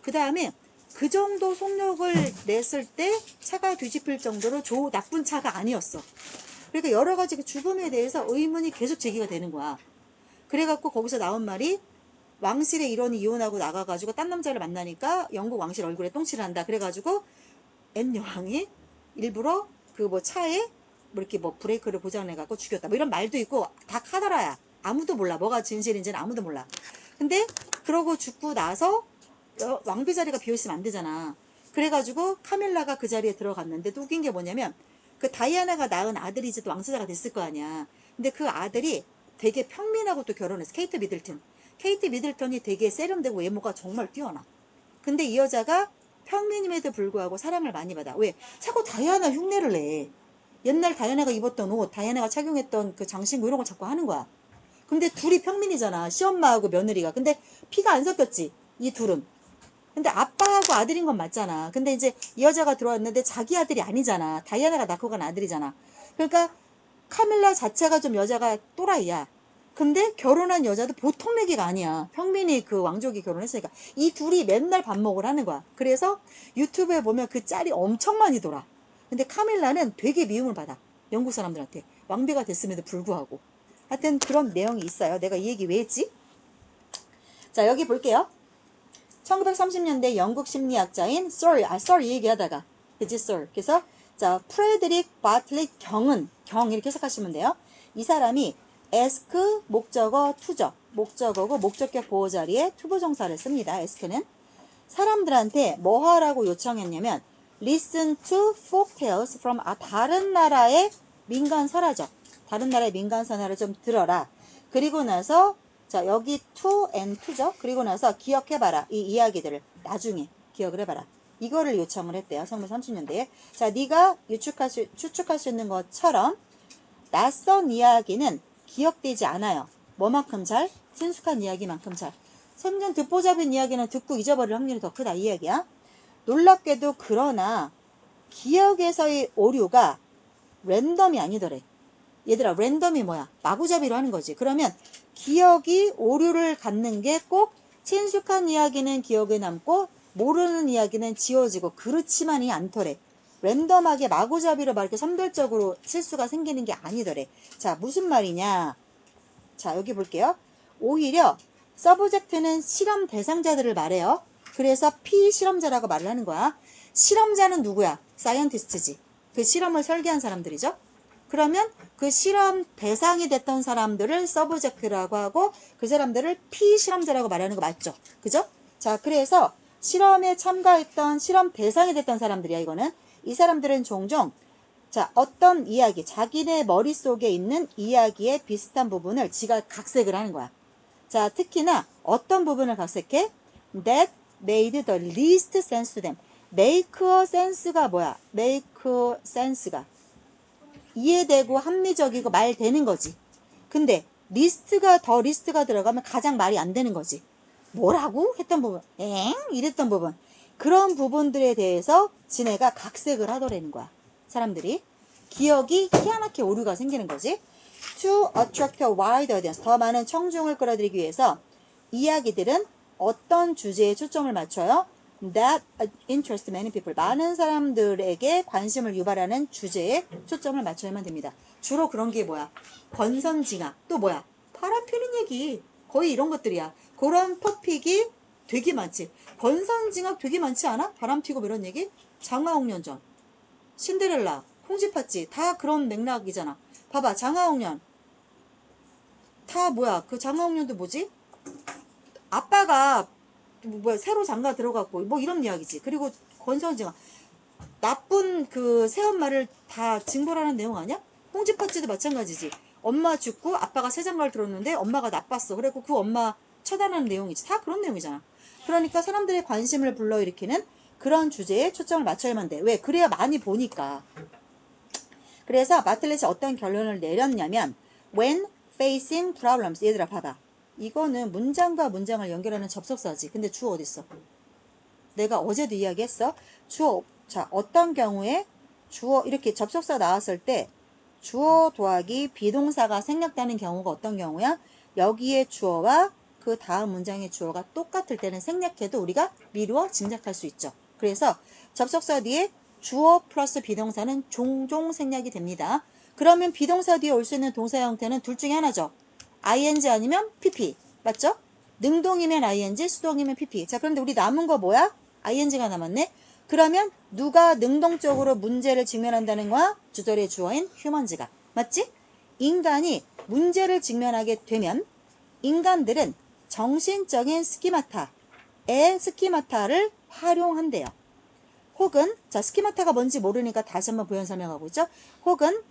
그 다음에 그 정도 속력을 냈을 때 차가 뒤집힐 정도로 나쁜 차가 아니었어. 그러니까 여러 가지 그 죽음에 대해서 의문이 계속 제기가 되는 거야. 그래갖고 거기서 나온 말이 왕실의 일원이 이혼하고 나가가지고 딴 남자를 만나니까 영국 왕실 얼굴에 똥칠을 한다. 그래가지고 앤 여왕이 일부러 차에 이렇게 브레이크를 고장내갖고 죽였다. 이런 말도 있고 다 카더라야. 아무도 몰라. 뭐가 진실인지는 아무도 몰라. 근데 그러고 죽고 나서 왕비 자리가 비어있으면 안 되잖아. 그래가지고 카밀라가 그 자리에 들어갔는데 또 웃긴 게 뭐냐면 다이아나가 낳은 아들이 이제 또 왕세자가 됐을 거 아니야. 근데 그 아들이 되게 평민하고 또 결혼했어. 케이트 미들턴이 되게 세련되고 외모가 정말 뛰어나. 근데 이 여자가 평민임에도 불구하고 사랑을 많이 받아. 왜? 자꾸 다이아나 흉내를 내. 옛날 다이아나가 입었던 옷, 다이아나가 착용했던 그 장신구 이런 걸 자꾸 하는 거야. 근데 둘이 평민이잖아. 시엄마하고 며느리가. 근데 피가 안 섞였지. 이 둘은. 근데 아빠하고 아들인 건 맞잖아. 근데 이제 이 여자가 들어왔는데 자기 아들이 아니잖아. 다이아나가 낳고 간 아들이잖아. 그러니까 카밀라 자체가 좀 여자가 또라이야. 근데 결혼한 여자도 보통 내기가 아니야. 평민이 왕족이 결혼했으니까. 이 둘이 맨날 반목을 하는 거야. 그래서 유튜브에 보면 그 짤이 엄청 많이 돌아. 근데 카밀라는 되게 미움을 받아. 영국 사람들한테. 왕비가 됐음에도 불구하고. 하여튼 그런 내용이 있어요. 내가 이 얘기 왜 했지? 자, 여기 볼게요. 1930년대 영국 심리학자인 썰 얘기하다가, 그치, 썰. 그래서, 자, 프레드릭 바틀릿 경 이렇게 해석하시면 돼요. 이 사람이 ask 목적어 투적, 목적어고 목적격 보호 자리에 투부정사를 씁니다. ask는. 사람들한테 뭐 하라고 요청했냐면, listen to folk tales from 다른 나라의 민간설화죠. 다른 나라의 민간설화를 좀 들어라. 그리고 나서 자, 여기 to and to죠. 그리고 나서 기억해봐라. 이 이야기들을 나중에 기억을 해봐라. 이거를 요청을 했대요. 1930년대에. 자, 네가 추측할 수 있는 것처럼 낯선 이야기는 기억되지 않아요. 뭐만큼 잘? 친숙한 이야기만큼 잘. 생전 듣보 잡은 이야기는 듣고 잊어버릴 확률이 더 크다. 이 이야기야. 놀랍게도 그러나 기억에서의 오류가 랜덤이 아니더래. 얘들아, 랜덤이 뭐야? 마구잡이로 하는 거지. 그러면 기억이 오류를 갖는 게 꼭 친숙한 이야기는 기억에 남고 모르는 이야기는 지워지고 그렇지만이 않더래. 랜덤하게 마구잡이로 막 이렇게 선별적으로 실수가 생기는 게 아니더래. 자, 무슨 말이냐? 자, 여기 볼게요. 오히려 서브젝트는 실험 대상자들을 말해요. 그래서 피실험자라고 말을 하는 거야. 실험자는 누구야? 사이언티스트지. 그 실험을 설계한 사람들이죠. 그러면 그 실험 대상이 됐던 사람들을 서브젝트라고 하고 그 사람들을 피실험자라고 말하는 거 맞죠? 그죠? 자, 그래서 실험에 참가했던 실험 대상이 됐던 사람들이야, 이거는. 이 사람들은 종종 자, 어떤 이야기, 자기네 머릿속에 있는 이야기의 비슷한 부분을 지가 각색을 하는 거야. 자, 특히나 어떤 부분을 각색해? That made the least sense to them. make a sense가 뭐야? make a sense가 이해되고 합리적이고 말 되는 거지. 근데 리스트가 들어가면 가장 말이 안 되는 거지. 뭐라고? 했던 부분. 이랬던 부분. 그런 부분들에 대해서 지네가 각색을 하더라는 거야. 사람들이. 기억이 희한하게 오류가 생기는 거지. To attract a wide audience. 더 많은 청중을 끌어들이기 위해서 이야기들은 어떤 주제에 초점을 맞춰요? That interest many people. 많은 사람들에게 관심을 유발하는 주제에 초점을 맞춰야만 됩니다. 주로 그런 게 뭐야? 권선징악. 또 뭐야? 바람 피는 얘기. 거의 이런 것들이야. 그런 토픽이 되게 많지. 권선징악 되게 많지 않아? 바람 피고 이런 얘기? 장화홍련전, 신데렐라, 홍지팥쥐 다 그런 맥락이잖아. 봐봐, 장화홍련. 다 뭐야? 그 장화홍련도 뭐지? 아빠가 뭐야 새로 장가 들어갔고 뭐 이런 이야기지. 그리고 권선징악 나쁜 그 새엄마를 다 징벌하는 내용 아니야? 홍지팥쥐도 마찬가지지. 엄마 죽고 아빠가 새 장가를 들었는데 엄마가 나빴어. 그래갖고 그 엄마 처단하는 내용이지. 다 그런 내용이잖아. 그러니까 사람들의 관심을 불러일으키는 그런 주제에 초점을 맞춰야만 돼. 왜? 그래야 많이 보니까. 그래서 마틀렛이 어떤 결론을 내렸냐면 when facing problems. 얘들아 봐봐. 이거는 문장과 문장을 연결하는 접속사지. 근데 주어 어딨어? 내가 어제도 이야기했어. 주어. 자, 어떤 경우에 주어 이렇게 접속사 나왔을 때 주어 더하기 비동사가 생략되는 경우가 어떤 경우야? 여기에 주어와 그 다음 문장의 주어가 똑같을 때는 생략해도 우리가 미루어 짐작할 수 있죠. 그래서 접속사 뒤에 주어 플러스 비동사는 종종 생략이 됩니다. 그러면 비동사 뒤에 올 수 있는 동사 형태는 둘 중에 하나죠. ing 아니면 pp. 맞죠? 능동이면 ing, 수동이면 pp. 자, 그런데 우리 남은 거 뭐야? ing가 남았네. 그러면 누가 능동적으로 문제를 직면한다는 거야? 주절의 주어인 휴먼즈가. 맞지? 인간이 문제를 직면하게 되면 인간들은 정신적인 스키마타의 스키마타를 활용한대요. 혹은 자, 스키마타가 뭔지 모르니까 다시 한번 부연 설명하고 있죠. 혹은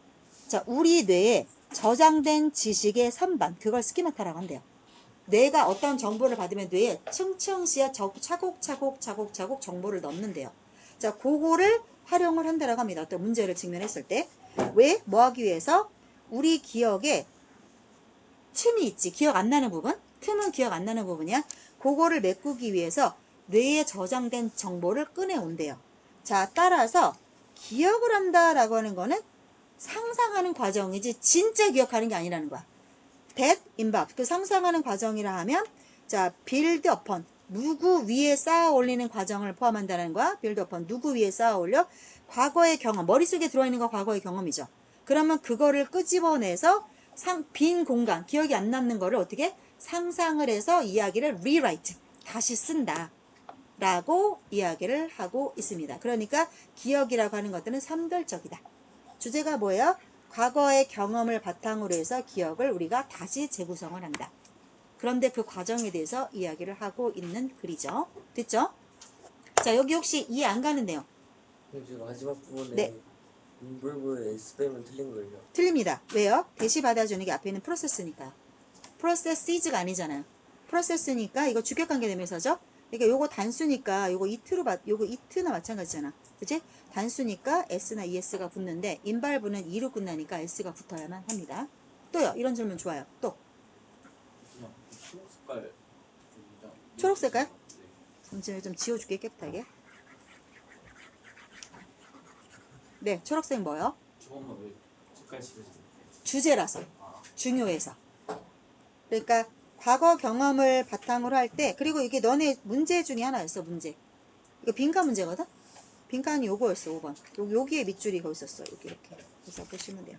자, 우리 뇌에 저장된 지식의 선반, 그걸 스키마타라고 한대요. 뇌가 어떤 정보를 받으면 뇌에 층층시야 차곡차곡 정보를 넣는데요. 자, 그거를 활용을 한다라고 합니다. 어떤 문제를 직면했을 때. 왜? 뭐 하기 위해서? 우리 기억에 틈이 있지. 기억 안 나는 부분? 틈은 기억 안 나는 부분이야. 그거를 메꾸기 위해서 뇌에 저장된 정보를 꺼내온대요. 자, 따라서 기억을 한다라고 하는 거는 상상하는 과정이지 진짜 기억하는 게 아니라는 거야. that involve 그 상상하는 과정이라 하면 자 build upon 누구 위에 쌓아 올리는 과정을 포함한다는 거야. build upon 누구 위에 쌓아 올려 과거의 경험 머릿속에 들어있는 거 과거의 경험이죠. 그러면 그거를 끄집어내서 빈 공간 기억이 안 남는 거를 어떻게 상상을 해서 이야기를 rewrite 다시 쓴다 라고 이야기를 하고 있습니다. 그러니까 기억이라고 하는 것들은 선별적이다. 주제가 뭐예요? 과거의 경험을 바탕으로 해서 기억을 우리가 다시 재구성을 한다. 그런데 그 과정에 대해서 이야기를 하고 있는 글이죠. 됐죠? 자, 여기 혹시 이해 안 가는 내용? 지금 마지막 부분에 네. 인볼브에 S 빼면 틀린 걸요. 틀립니다. 왜요? 대시 받아주는 게 앞에 있는 프로세스니까. 프로세스가 아니잖아요. 프로세스니까 이거 주격관계 대명사죠? 그러니까 요거 단수니까 요거 이트나 마찬가지잖아. 그치? 단수니까 s나 es가 붙는데 인발부는 e로 끝나니까 s가 붙어야만 합니다. 또요. 이런 질문 좋아요. 또 초록색깔 초록색깔? 잠시만요. 좀 지워줄게 깨끗하게. 네, 초록색 뭐요? 저것만 왜 색깔 칠해지? 주제라서. 중요해서. 그러니까 과거 경험을 바탕으로 할 때 그리고 이게 너네 문제 중에 하나였어. 문제. 이거 빈칸 문제거든? 빈칸이 요거였어, 5번. 여기에 밑줄이 거기 있었어. 여기 이렇게. 그래서 보시면 돼요.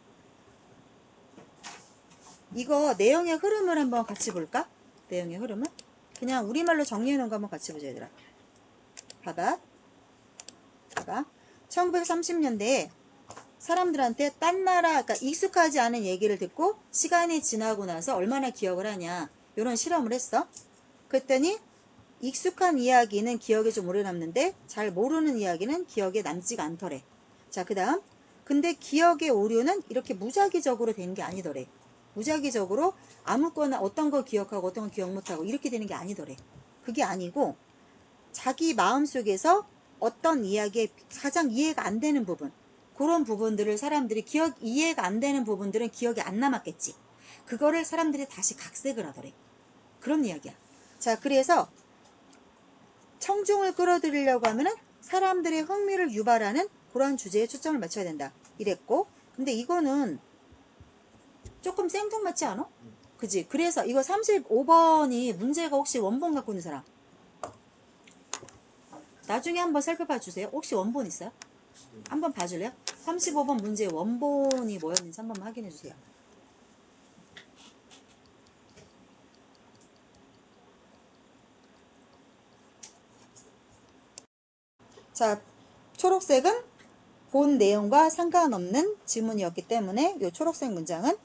이거 내용의 흐름을 한번 같이 볼까? 내용의 흐름을? 그냥 우리말로 정리해 놓은 거 한번 같이 보자, 얘들아. 봐봐. 1930년대에 사람들한테 딴 나라, 그러니까 익숙하지 않은 얘기를 듣고 시간이 지나고 나서 얼마나 기억을 하냐. 이런 실험을 했어. 그랬더니 익숙한 이야기는 기억에 좀 오래 남는데 잘 모르는 이야기는 기억에 남지가 않더래. 자, 그 다음. 근데 기억의 오류는 이렇게 무작위적으로 되는 게 아니더래. 무작위적으로 아무거나 어떤 거 기억하고 어떤 거 기억 못하고 이렇게 되는 게 아니더래. 그게 아니고 자기 마음속에서 어떤 이야기에 가장 이해가 안 되는 부분, 그런 부분들을 사람들이 이해가 안 되는 부분들은 기억이 안 남았겠지. 그거를 사람들이 다시 각색을 하더래. 그런 이야기야. 자, 그래서 청중을 끌어들이려고 하면은 사람들의 흥미를 유발하는 그런 주제에 초점을 맞춰야 된다. 이랬고, 근데 이거는 조금 생뚱맞지 않아? 그지? 그래서 이거 35번이 문제가 혹시 원본 갖고 있는 사람? 나중에 한번 살펴봐 주세요. 혹시 원본 있어요? 한번 봐줄래요? 35번 문제의 원본이 뭐였는지 한번 확인해 주세요. 자, 초록색은 본 내용과 상관없는 지문이었기 때문에 이 초록색 문장은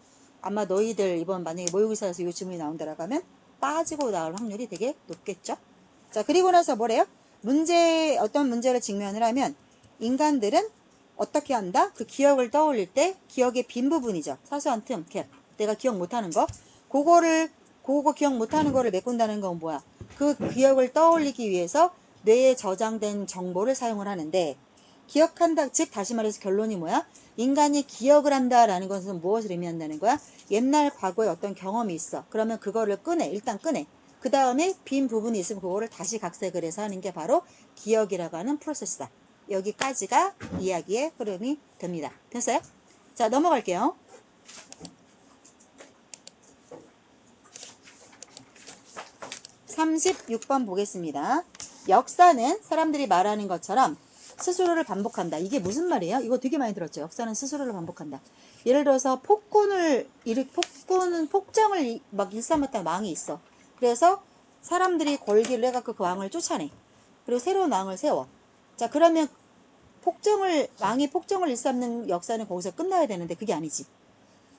아마 너희들 이번 만약에 모의고사에서 이 지문이 나온다라고 하면 빠지고 나올 확률이 되게 높겠죠. 자, 그리고 나서 뭐래요? 어떤 문제를 직면을 하면 인간들은 어떻게 한다? 그 기억을 떠올릴 때 기억의 빈 부분이죠. 사소한 틈, 갭. 내가 기억 못하는 거. 그거 기억 못하는 거를 메꾼다는 건 뭐야? 그 기억을 떠올리기 위해서 뇌에 저장된 정보를 사용을 하는데 기억한다, 즉 다시 말해서 결론이 뭐야? 인간이 기억을 한다라는 것은 무엇을 의미한다는 거야? 옛날 과거에 어떤 경험이 있어. 그러면 그거를 일단 꺼내. 그 다음에 빈 부분이 있으면 그거를 다시 각색을 해서 하는 게 바로 기억이라고 하는 프로세스다. 여기까지가 이야기의 흐름이 됩니다. 됐어요? 자, 넘어갈게요. 36번 보겠습니다. 역사는 사람들이 말하는 것처럼 스스로를 반복한다. 이게 무슨 말이에요? 이거 되게 많이 들었죠. 역사는 스스로를 반복한다. 예를 들어서 폭정을 막 일삼았다는 왕이 있어. 그래서 사람들이 걸기를 해갖고 그 왕을 쫓아내. 그리고 새로운 왕을 세워. 자, 그러면 왕이 폭정을 일삼는 역사는 거기서 끝나야 되는데 그게 아니지.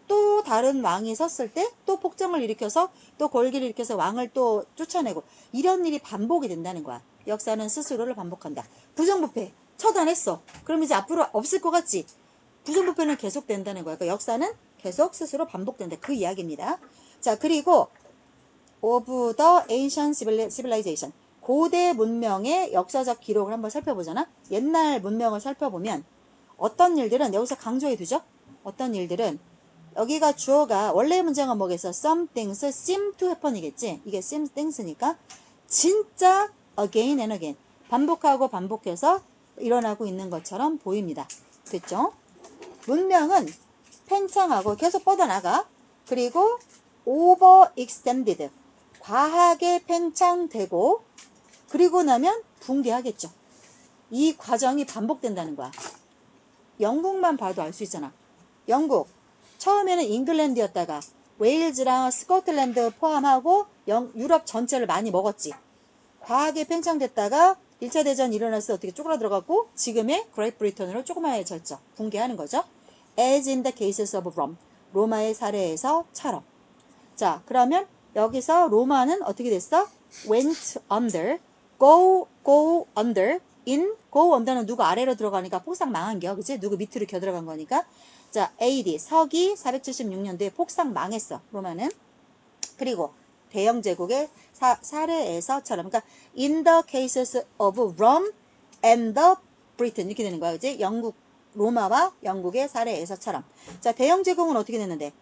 또 다른 왕이 섰을 때 또 폭정을 일으켜서 또 걸기를 일으켜서 왕을 또 쫓아내고 이런 일이 반복이 된다는 거야. 역사는 스스로를 반복한다. 부정부패 처단했어. 그럼 이제 앞으로 없을 것 같지? 부정부패는 계속 된다는 거야. 그러니까 역사는 계속 스스로 반복된다. 그 이야기입니다. 자, 그리고 of the ancient civilization. 고대 문명의 역사적 기록을 한번 살펴보잖아. 옛날 문명을 살펴보면 어떤 일들은 여기서 강조해 두죠. 어떤 일들은 여기가 주어가 원래 문장은 뭐겠어? Some things seem to happen이겠지. 이게 seem things니까 진짜 again and again 반복하고 반복해서 일어나고 있는 것처럼 보입니다. 됐죠? 문명은 팽창하고 계속 뻗어나가. 그리고 overextended 과하게 팽창되고 그리고 나면 붕괴하겠죠. 이 과정이 반복된다는 거야. 영국만 봐도 알 수 있잖아. 영국 처음에는 잉글랜드였다가 웨일즈랑 스코틀랜드 포함하고 유럽 전체를 많이 먹었지. 과하게 팽창됐다가 1차 대전이 일어나서 어떻게 쪼그라들어가고 지금의 그레이트 브리턴으로 조그마해졌죠. 붕괴하는 거죠. As in the cases of Rome. 로마의 사례에서처럼. 자, 그러면 여기서 로마는 어떻게 됐어? went under, go under, go under는 누구 아래로 들어가니까 폭삭 망한 게요. 그치? 누구 밑으로 겨 들어간 거니까. 자, AD, 서기 476년도에 폭삭 망했어. 로마는. 그리고 대영 제국의 사례에서처럼. 그러니까 in the cases of Rome and the Britain 이렇게 되는 거야. 그치? 로마와 영국의 사례에서처럼. 자, 대영 제국은 어떻게 됐는데?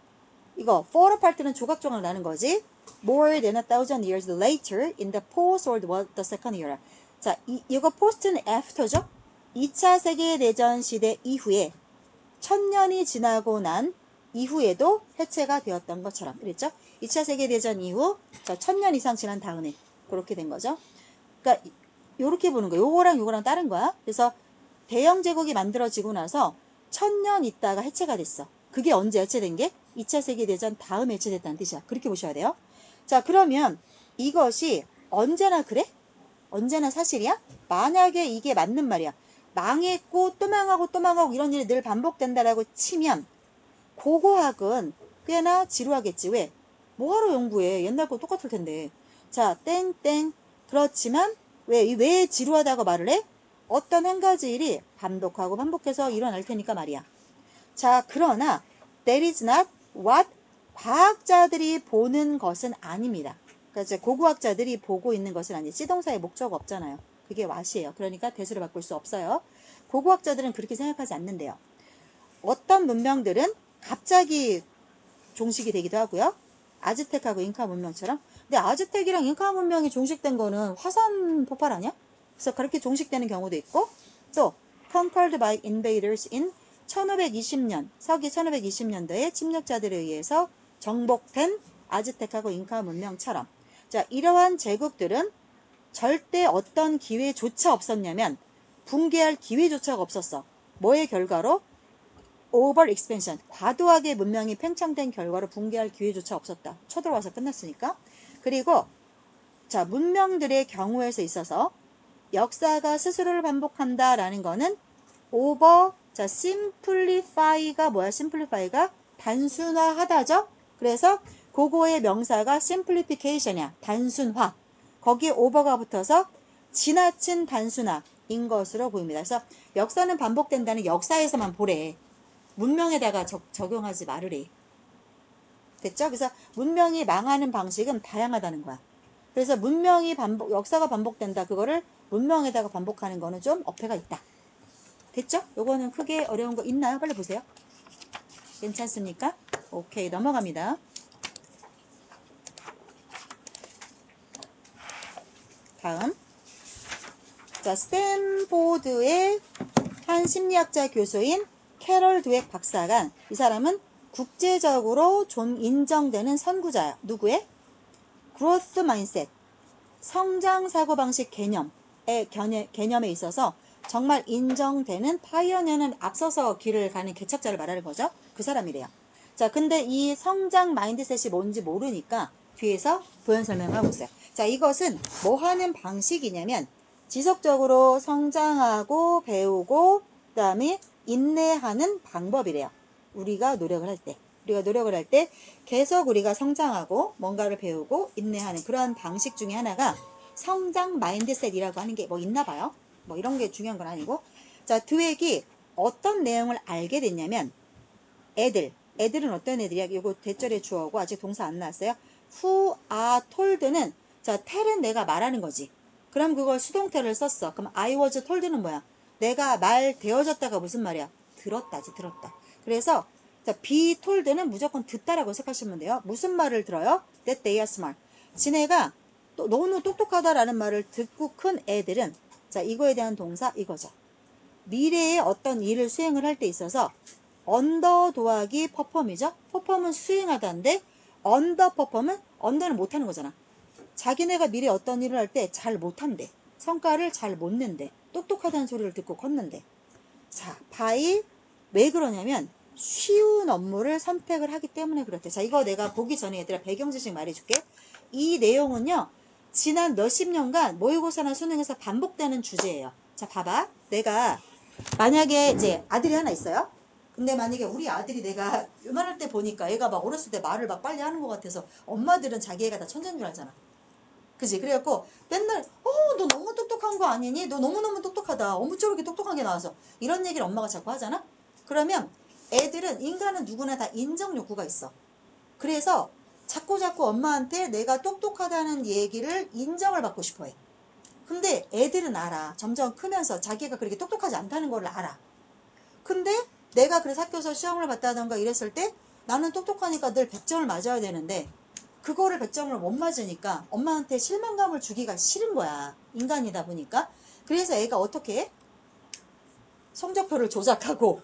이거 fall apart는 조각조각 나는 거지. More than 1,000 years later in the post World War the second era. 자, 이거 post는 after죠. 2차 세계대전 시대 이후에 1000년이 지나고 난 이후에도 해체가 되었던 것처럼 그랬죠. 2차 세계대전 이후 1000년 이상 지난 다음에 그렇게 된 거죠. 그러니까 요렇게 보는 거야. 요거랑 요거랑 다른 거야. 그래서 대영 제국이 만들어지고 나서 1000년 있다가 해체가 됐어. 그게 언제 해체된 게? 2차 세계대전 다음에 해체됐다는 뜻이야. 그렇게 보셔야 돼요. 자, 그러면 이것이 언제나 그래? 언제나 사실이야? 만약에 이게 맞는 말이야. 망했고 또 망하고 또 망하고 이런 일이 늘 반복된다라고 치면 고고학은 꽤나 지루하겠지. 왜? 뭐하러 연구해? 옛날 거 똑같을 텐데. 자, 땡땡. 그렇지만 왜 지루하다고 말을 해? 어떤 한 가지 일이 반복하고 반복해서 일어날 테니까 말이야. 자, 그러나 that is not what 과학자들이 보는 것은 아닙니다. 그러니까 이제 고고학자들이 보고 있는 것은 아니에요. 시동사의 목적 없잖아요. 그게 what이에요. 그러니까 대수를 바꿀 수 없어요. 고고학자들은 그렇게 생각하지 않는데요. 어떤 문명들은 갑자기 종식이 되기도 하고요. 아즈텍하고 잉카 문명처럼. 근데 아즈텍이랑 잉카 문명이 종식된 거는 화산 폭발 아니야? 그래서 그렇게 종식되는 경우도 있고, 또 conquered by invaders in 1520년, 서기 1520년도에 침략자들에 의해서 정복된 아즈텍하고 잉카 문명처럼. 자, 이러한 제국들은 절대 어떤 기회조차 없었냐면 붕괴할 기회조차가 없었어. 뭐의 결과로? 오버 익스펜션, 과도하게 문명이 팽창된 결과로 붕괴할 기회조차 없었다. 쳐들어와서 끝났으니까. 그리고 자, 문명들의 경우에서 있어서 역사가 스스로를 반복한다라는 거는 오버, 자, 심플리파이가 뭐야? 심플리파이가 단순화하다죠. 그래서 그거의 명사가 심플리피케이션이야. 단순화. 거기에 오버가 붙어서 지나친 단순화인 것으로 보입니다. 그래서 역사는 반복된다는 역사에서만 보래. 문명에다가 적용하지 말으래. 됐죠? 그래서 문명이 망하는 방식은 다양하다는 거야. 그래서 역사가 반복된다. 그거를 문명에다가 반복하는 거는 좀 어폐가 있다. 됐죠? 요거는 크게 어려운 거 있나요? 빨리 보세요. 괜찮습니까? 오케이, 넘어갑니다. 다음. 자, 스탠포드의 한 심리학자 교수인 캐럴 드웩 박사가, 이 사람은 국제적으로 좀 인정되는 선구자야. 누구의? growth mindset, 성장 사고방식 개념에 있어서 정말 인정되는 파이어니어는 앞서서 길을 가는 개척자를 말하는 거죠. 그 사람이래요. 자, 근데 이 성장 마인드셋이 뭔지 모르니까 뒤에서 부연 설명하고 있어요. 자, 이것은 뭐 하는 방식이냐면 지속적으로 성장하고 배우고 그다음에 인내하는 방법이래요. 우리가 노력을 할 때 계속 우리가 성장하고 뭔가를 배우고 인내하는 그러한 방식 중에 하나가 성장 마인드셋이라고 하는 게 뭐 있나 봐요. 뭐 이런 게 중요한 건 아니고. 자, 드웩이 어떤 내용을 알게 됐냐면 애들은 어떤 애들이야? 이거 대절의 주어고 아직 동사 안 나왔어요. who are told는 자, tell은 내가 말하는 거지. 그럼 그걸 수동태를 썼어. 그럼 I was told는 뭐야? 내가 말 되어졌다가 무슨 말이야? 들었다지, 들었다. 그래서 자, be told는 무조건 듣다라고 생각하시면 돼요. 무슨 말을 들어요? That they are smart. 지네가 또 너무 똑똑하다라는 말을 듣고 큰 애들은 자, 이거에 대한 동사 이거죠. 미래에 어떤 일을 수행을 할 때 있어서 언더 도하기 퍼폼이죠. 퍼폼은 수행하다인데 언더 퍼폼은 언더는 못하는 거잖아. 자기네가 미래에 어떤 일을 할 때 잘 못한대. 성과를 잘 못 낸대. 똑똑하다는 소리를 듣고 컸는데. 자, 왜 그러냐면 쉬운 업무를 선택을 하기 때문에 그렇대. 자, 이거 내가 보기 전에 얘들아 배경 지식 말해줄게. 이 내용은요. 지난 몇십 년간 모의고사나 수능에서 반복되는 주제예요. 자, 봐봐. 내가 만약에 이제 아들이 하나 있어요. 근데 만약에 우리 아들이 내가 요만할 때 보니까 얘가 막 어렸을 때 말을 막 빨리 하는 것 같아서 엄마들은 자기 애가 다 천재인 줄 알잖아. 그지? 그래갖고 맨날 너 너무 똑똑한 거 아니니? 너 너무너무 똑똑하다. 어무쪼렇게 똑똑한 게 나와서 이런 얘기를 엄마가 자꾸 하잖아? 그러면 인간은 누구나 다 인정 욕구가 있어. 그래서 자꾸 엄마한테 내가 똑똑하다는 얘기를 인정을 받고 싶어 해. 근데 애들은 알아. 점점 크면서 자기가 그렇게 똑똑하지 않다는 걸 알아. 근데 내가 그래서 학교에서 시험을 봤다던가 이랬을 때 나는 똑똑하니까 늘 100점을 맞아야 되는데 그거를 100점을 못 맞으니까 엄마한테 실망감을 주기가 싫은 거야. 인간이다 보니까. 그래서 애가 어떻게 해? 성적표를 조작하고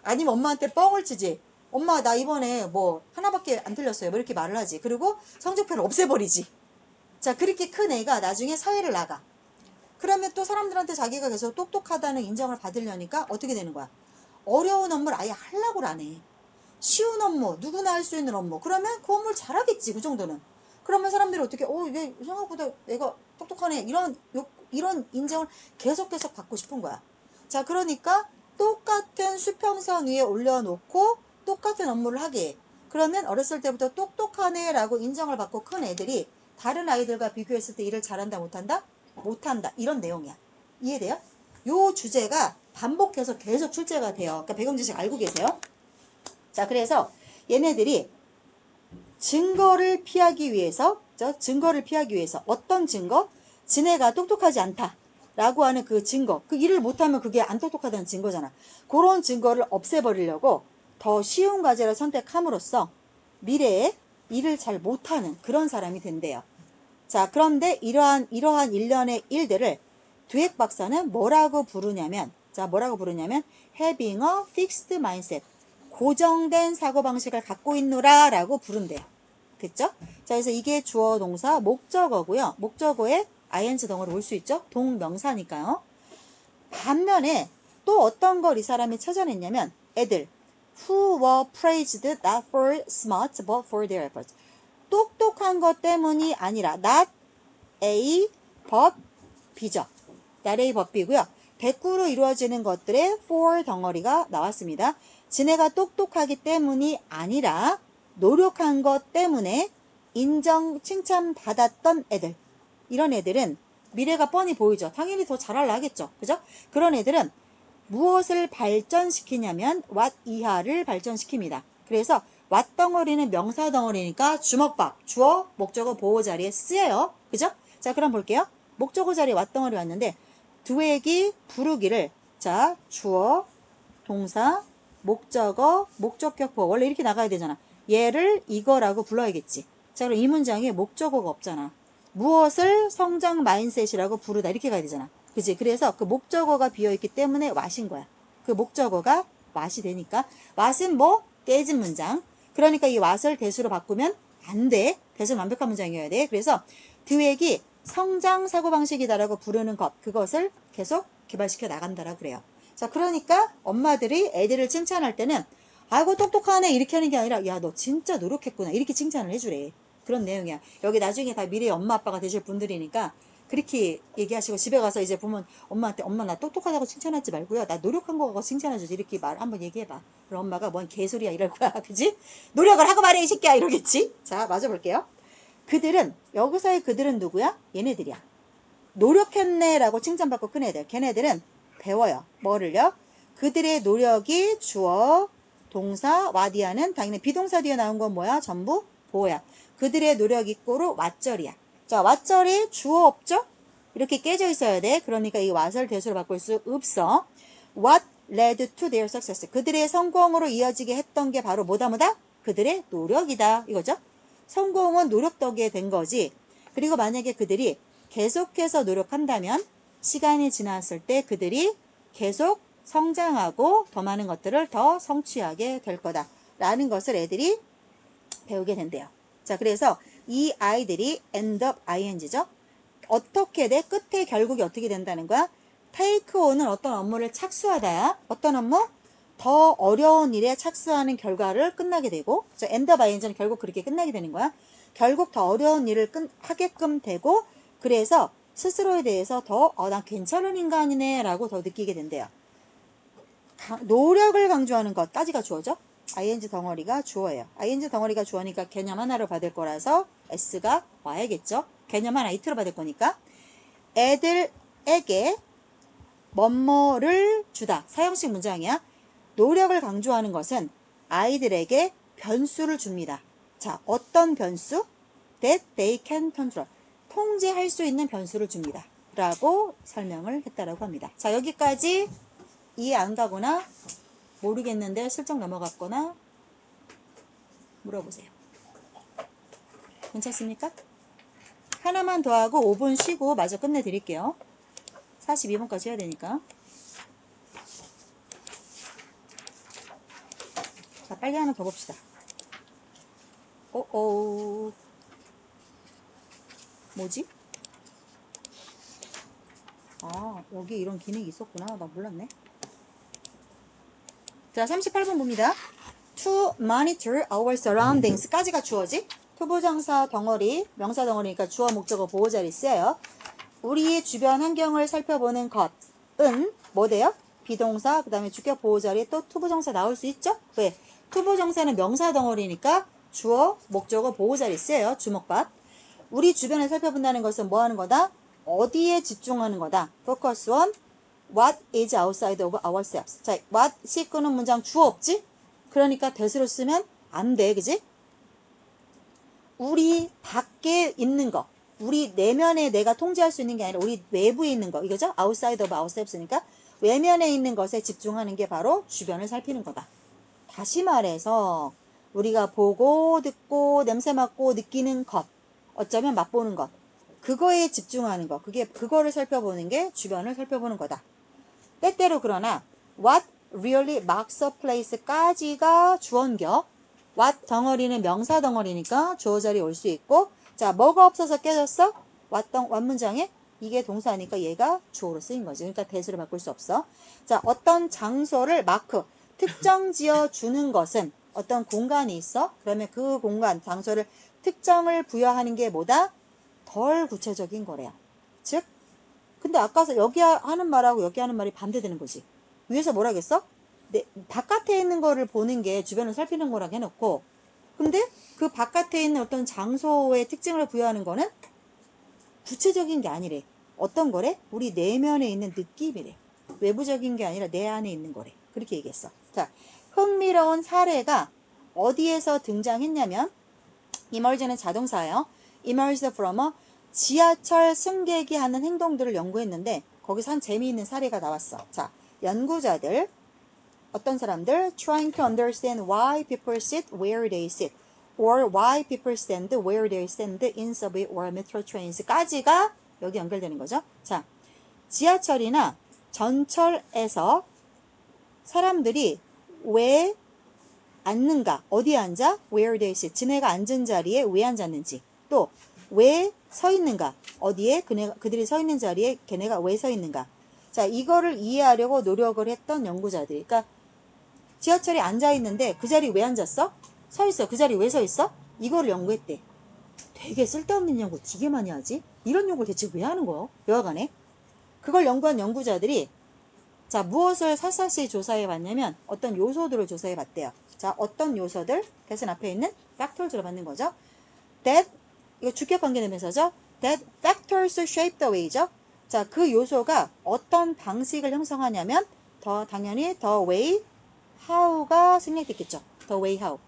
아니면 엄마한테 뻥을 치지. 엄마 나 이번에 뭐 하나밖에 안 틀렸어요. 뭐 이렇게 말을 하지. 그리고 성적표를 없애버리지. 자, 그렇게 큰 애가 나중에 사회를 나가. 그러면 또 사람들한테 자기가 계속 똑똑하다는 인정을 받으려니까 어떻게 되는 거야? 어려운 업무를 아예 하려고 안 해. 쉬운 업무, 누구나 할 수 있는 업무. 그러면 그 업무를 잘하겠지, 그 정도는. 그러면 사람들이 어떻게, 이게 생각보다 내가 똑똑하네. 이런 인정을 계속 받고 싶은 거야. 자, 그러니까 똑같은 수평선 위에 올려놓고 똑같은 업무를 하게 해. 그러면 어렸을 때부터 똑똑하네 라고 인정을 받고 큰 애들이 다른 아이들과 비교했을 때 일을 잘한다, 못한다? 못한다. 이런 내용이야. 이해돼요? 요 주제가 반복해서 계속 출제가 돼요. 그러니까 백영지식 알고 계세요? 자, 그래서 얘네들이 증거를 피하기 위해서 어떤 증거? 지네가 똑똑하지 않다 라고 하는 그 증거, 그 일을 못하면 그게 안 똑똑하다는 증거잖아. 그런 증거를 없애버리려고 더 쉬운 과제를 선택함으로써 미래에 일을 잘 못하는 그런 사람이 된대요. 자, 그런데 이러한 일련의 일들을 드웩 박사는 뭐라고 부르냐면 having a fixed mindset, 고정된 사고방식을 갖고 있노라 라고 부른대요. 됐죠? 자, 그래서 이게 주어 동사 목적어고요. 목적어에 ing 덩어리 올 수 있죠? 동명사니까요. 반면에 또 어떤 걸 이 사람이 찾아냈냐면 애들 who were praised not for smart but for their efforts. 똑똑한 것 때문이 아니라 not A but B죠. not A but B고요. 대꾸로 이루어지는 것들의 for 덩어리가 나왔습니다. 지네가 똑똑하기 때문이 아니라 노력한 것 때문에 인정, 칭찬받았던 애들. 이런 애들은 미래가 뻔히 보이죠. 당연히 더 잘하려 하겠죠. 그죠? 그런 애들은 무엇을 발전시키냐면 what 이하를 발전시킵니다. 그래서 what 덩어리는 명사 덩어리니까 주먹밥, 주어, 목적어, 보호 자리에 쓰여요. 그죠? 자, 그럼 볼게요. 목적어 자리에 what 덩어리 왔는데 드웩이 부르기를 자, 주어, 동사, 목적어, 목적격, 보호 원래 이렇게 나가야 되잖아. 얘를 이거라고 불러야겠지. 자, 그럼 이 문장에 목적어가 없잖아. 무엇을 성장 마인셋이라고 부르다 이렇게 가야 되잖아. 그치? 그래서 그 목적어가 비어있기 때문에 what인 거야. 그 목적어가 what이 되니까 what은 뭐? 깨진 문장. 그러니까 이 what을 대수로 바꾸면 안 돼. 대수는 완벽한 문장이어야 돼. 그래서 드웩이 성장 사고방식이다라고 부르는 것, 그것을 계속 개발시켜 나간다라고 그래요. 자, 그러니까 엄마들이 애들을 칭찬할 때는 아이고 똑똑하네 이렇게 하는 게 아니라 야, 너 진짜 노력했구나 이렇게 칭찬을 해주래. 그런 내용이야. 여기 나중에 다 미래의 엄마 아빠가 되실 분들이니까 그렇게 얘기하시고 집에 가서 이제 보면 엄마한테 엄마 나 똑똑하다고 칭찬하지 말고요. 나 노력한 거고 칭찬해주지 이렇게 말 한번 얘기해봐. 그럼 엄마가 뭔 개소리야 이럴 거야. 그지? 노력을 하고 말해 이 새끼야 이러겠지? 자, 맞아볼게요. 그들은 여기서의 그들은 누구야? 얘네들이야. 노력했네 라고 칭찬받고 큰 애들. 걔네들은 배워요. 뭐를요? 그들의 노력이 주어, 동사, 와디아는 당연히 비동사 뒤에 나온 건 뭐야? 전부 보호야. 그들의 노력 이꼬로 왓절이야. 자, 왓절이 주어 없죠? 이렇게 깨져 있어야 돼. 그러니까 이 왓을 대수로 바꿀 수 없어. What led to their success? 그들의 성공으로 이어지게 했던 게 바로 뭐다? 그들의 노력이다. 이거죠? 성공은 노력 덕에 된 거지. 그리고 만약에 그들이 계속해서 노력한다면 시간이 지났을 때 그들이 계속 성장하고 더 많은 것들을 더 성취하게 될 거다 라는 것을 애들이 배우게 된대요. 자, 그래서 이 아이들이 end up ing죠. 어떻게 돼? 끝에 결국이 어떻게 된다는 거야? take on은 어떤 업무를 착수하다야. 어떤 업무? 더 어려운 일에 착수하는 결과를 끝나게 되고, 저 end up ing는 결국 그렇게 끝나게 되는 거야. 결국 더 어려운 일을 하게끔 되고, 그래서 스스로에 대해서 더, 난 괜찮은 인간이네 라고 더 느끼게 된대요. 노력을 강조하는 것까지가 주어죠. ing 덩어리가 주어예요. ing 덩어리가 주어니까 개념 하나를 받을 거라서 s가 와야겠죠. 개념 하나 이틀을 받을 거니까. 애들에게 뭐뭐를 주다. 사형식 문장이야. 노력을 강조하는 것은 아이들에게 변수를 줍니다. 자, 어떤 변수? That they can control. 통제할 수 있는 변수를 줍니다. 라고 설명을 했다라고 합니다. 자, 여기까지 이해 안 가거나 모르겠는데 슬쩍 넘어갔거나 물어보세요. 괜찮습니까? 하나만 더 하고 5분 쉬고 마저 끝내드릴게요. 42분까지 해야 되니까. 자, 빨리 하나 더 봅시다. 뭐지? 아, 여기 이런 기능이 있었구나. 나 몰랐네. 자, 38번 봅니다. To monitor our surroundings 까지가 주어지. 투부정사 덩어리, 명사 덩어리니까 주어 목적어 보호자리 쓰여요. 우리의 주변 환경을 살펴보는 것은 뭐 돼요? 비동사, 그 다음에 주격 보호자리에 또 투부정사 나올 수 있죠? 왜? 투부정사는 명사 덩어리니까 주어, 목적어 보호자리 쓰여요. 주목받. 우리 주변을 살펴본다는 것은 뭐 하는 거다? 어디에 집중하는 거다? Focus on what is outside of ourselves. 자, what이 끄는 문장 주어 없지? 그러니까 대수로 쓰면 안 돼, 그지? 우리 밖에 있는 거, 우리 내면에 내가 통제할 수 있는 게 아니라 우리 외부에 있는 거, 이거죠? outside of ourselves니까 외면에 있는 것에 집중하는 게 바로 주변을 살피는 거다. 다시 말해서 우리가 보고 듣고 냄새 맡고 느끼는 것, 어쩌면 맛보는 것, 그거에 집중하는 거, 그거를 살펴보는 게 주변을 살펴보는 거다. 때때로 그러나 what really marks a place까지가 주어인겨. what 덩어리는 명사 덩어리니까 주어 자리에 올 수 있고, 자, 뭐가 없어서 깨졌어? what 문장에 이게 동사니까 얘가 주어로 쓰인 거지. 그러니까 대수를 바꿀 수 없어. 자, 어떤 장소를 마크, 특정 지어 주는 것은 어떤 공간이 있어? 그러면 그 공간, 장소를 특정을 부여하는 게 뭐다? 덜 구체적인 거래요. 즉, 근데 아까 여기 하는 말하고 여기 하는 말이 반대되는 거지. 위에서 뭐라겠어? 바깥에 있는 거를 보는 게 주변을 살피는 거라고 해놓고, 근데 그 바깥에 있는 어떤 장소의 특징을 부여하는 거는 구체적인 게 아니래. 어떤 거래? 우리 내면에 있는 느낌이래. 외부적인 게 아니라 내 안에 있는 거래. 그렇게 얘기했어. 자, 흥미로운 사례가 어디에서 등장했냐면, emerge는 자동사예요. emerged from a 지하철 승객이 하는 행동들을 연구했는데 거기서 한 재미있는 사례가 나왔어. 자, 연구자들, 어떤 사람들 trying to understand why people sit where they sit or why people stand where they stand in subway or metro trains 까지가 여기 연결되는 거죠. 자, 지하철이나 전철에서 사람들이 왜 앉는가? 어디에 앉아? Where they sit. 지네가 앉은 자리에 왜 앉았는지. 또 왜 서 있는가? 어디에 그들이 서 있는 자리에 걔네가 왜 서 있는가? 자, 이거를 이해하려고 노력을 했던 연구자들이. 그러니까 지하철에 앉아 있는데 그 자리 왜 앉았어? 서 있어. 그 자리 왜 서 있어? 이거를 연구했대. 되게 쓸데없는 연구 되게 많이 하지? 이런 연구를 대체 왜 하는 거야? 여하간에. 그걸 연구한 연구자들이 자, 무엇을 샅샅이 조사해 봤냐면 어떤 요소들을 조사해 봤대요. 자, 어떤 요소들? 대신 앞에 있는 factors로 받는 거죠. That, 이거 주격 관계대명사죠. That factors shape the way죠. 자, 그 요소가 어떤 방식을 형성하냐면 당연히 the way, how가 생략됐겠죠. the way, how.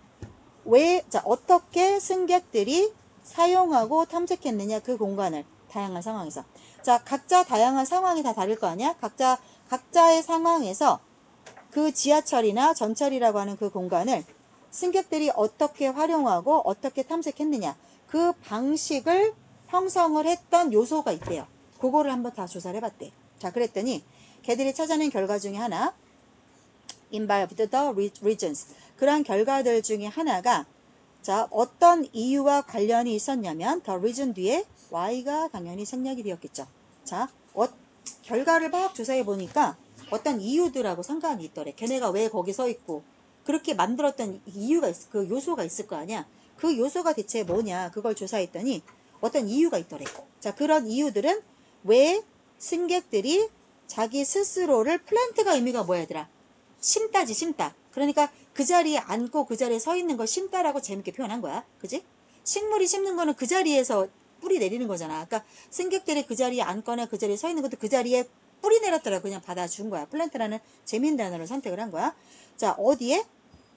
자, 어떻게 승객들이 사용하고 탐색했느냐, 그 공간을. 다양한 상황에서. 자, 각자 다양한 상황이 다 다를 거 아니야? 각자의 상황에서 그 지하철이나 전철이라고 하는 그 공간을 승객들이 어떻게 활용하고 어떻게 탐색했느냐, 그 방식을 형성을 했던 요소가 있대요. 그거를 한번 다 조사를 해봤대. 자, 그랬더니 걔들이 찾아낸 결과 중에 하나, involved the regions. 그러한 결과들 중에 하나가 자, 어떤 이유와 관련이 있었냐면 the reason 뒤에 y가 당연히 생략이 되었겠죠. 자, 결과를 막 조사해 보니까 어떤 이유들하고 상관이 있더래. 걔네가 왜 거기 서 있고 그렇게 만들었던 이유가 그 요소가 있을 거 아니야. 그 요소가 대체 뭐냐, 그걸 조사했더니 어떤 이유가 있더래. 자, 그런 이유들은 왜 승객들이 자기 스스로를, 플랜트가 의미가 뭐야 얘들아? 심다지, 심다. 그러니까 그 자리에 앉고 그 자리에 서 있는 걸 심다라고 재밌게 표현한 거야. 그지? 식물이 심는 거는 그 자리에서 뿌리 내리는 거잖아. 그러니까 승객들이 그 자리에 앉거나 그 자리에 서 있는 것도 그 자리에 뿌리 내렸더라고 그냥 받아준 거야. 플랜트라는 재미있는 단어를 선택을 한 거야. 자, 어디에?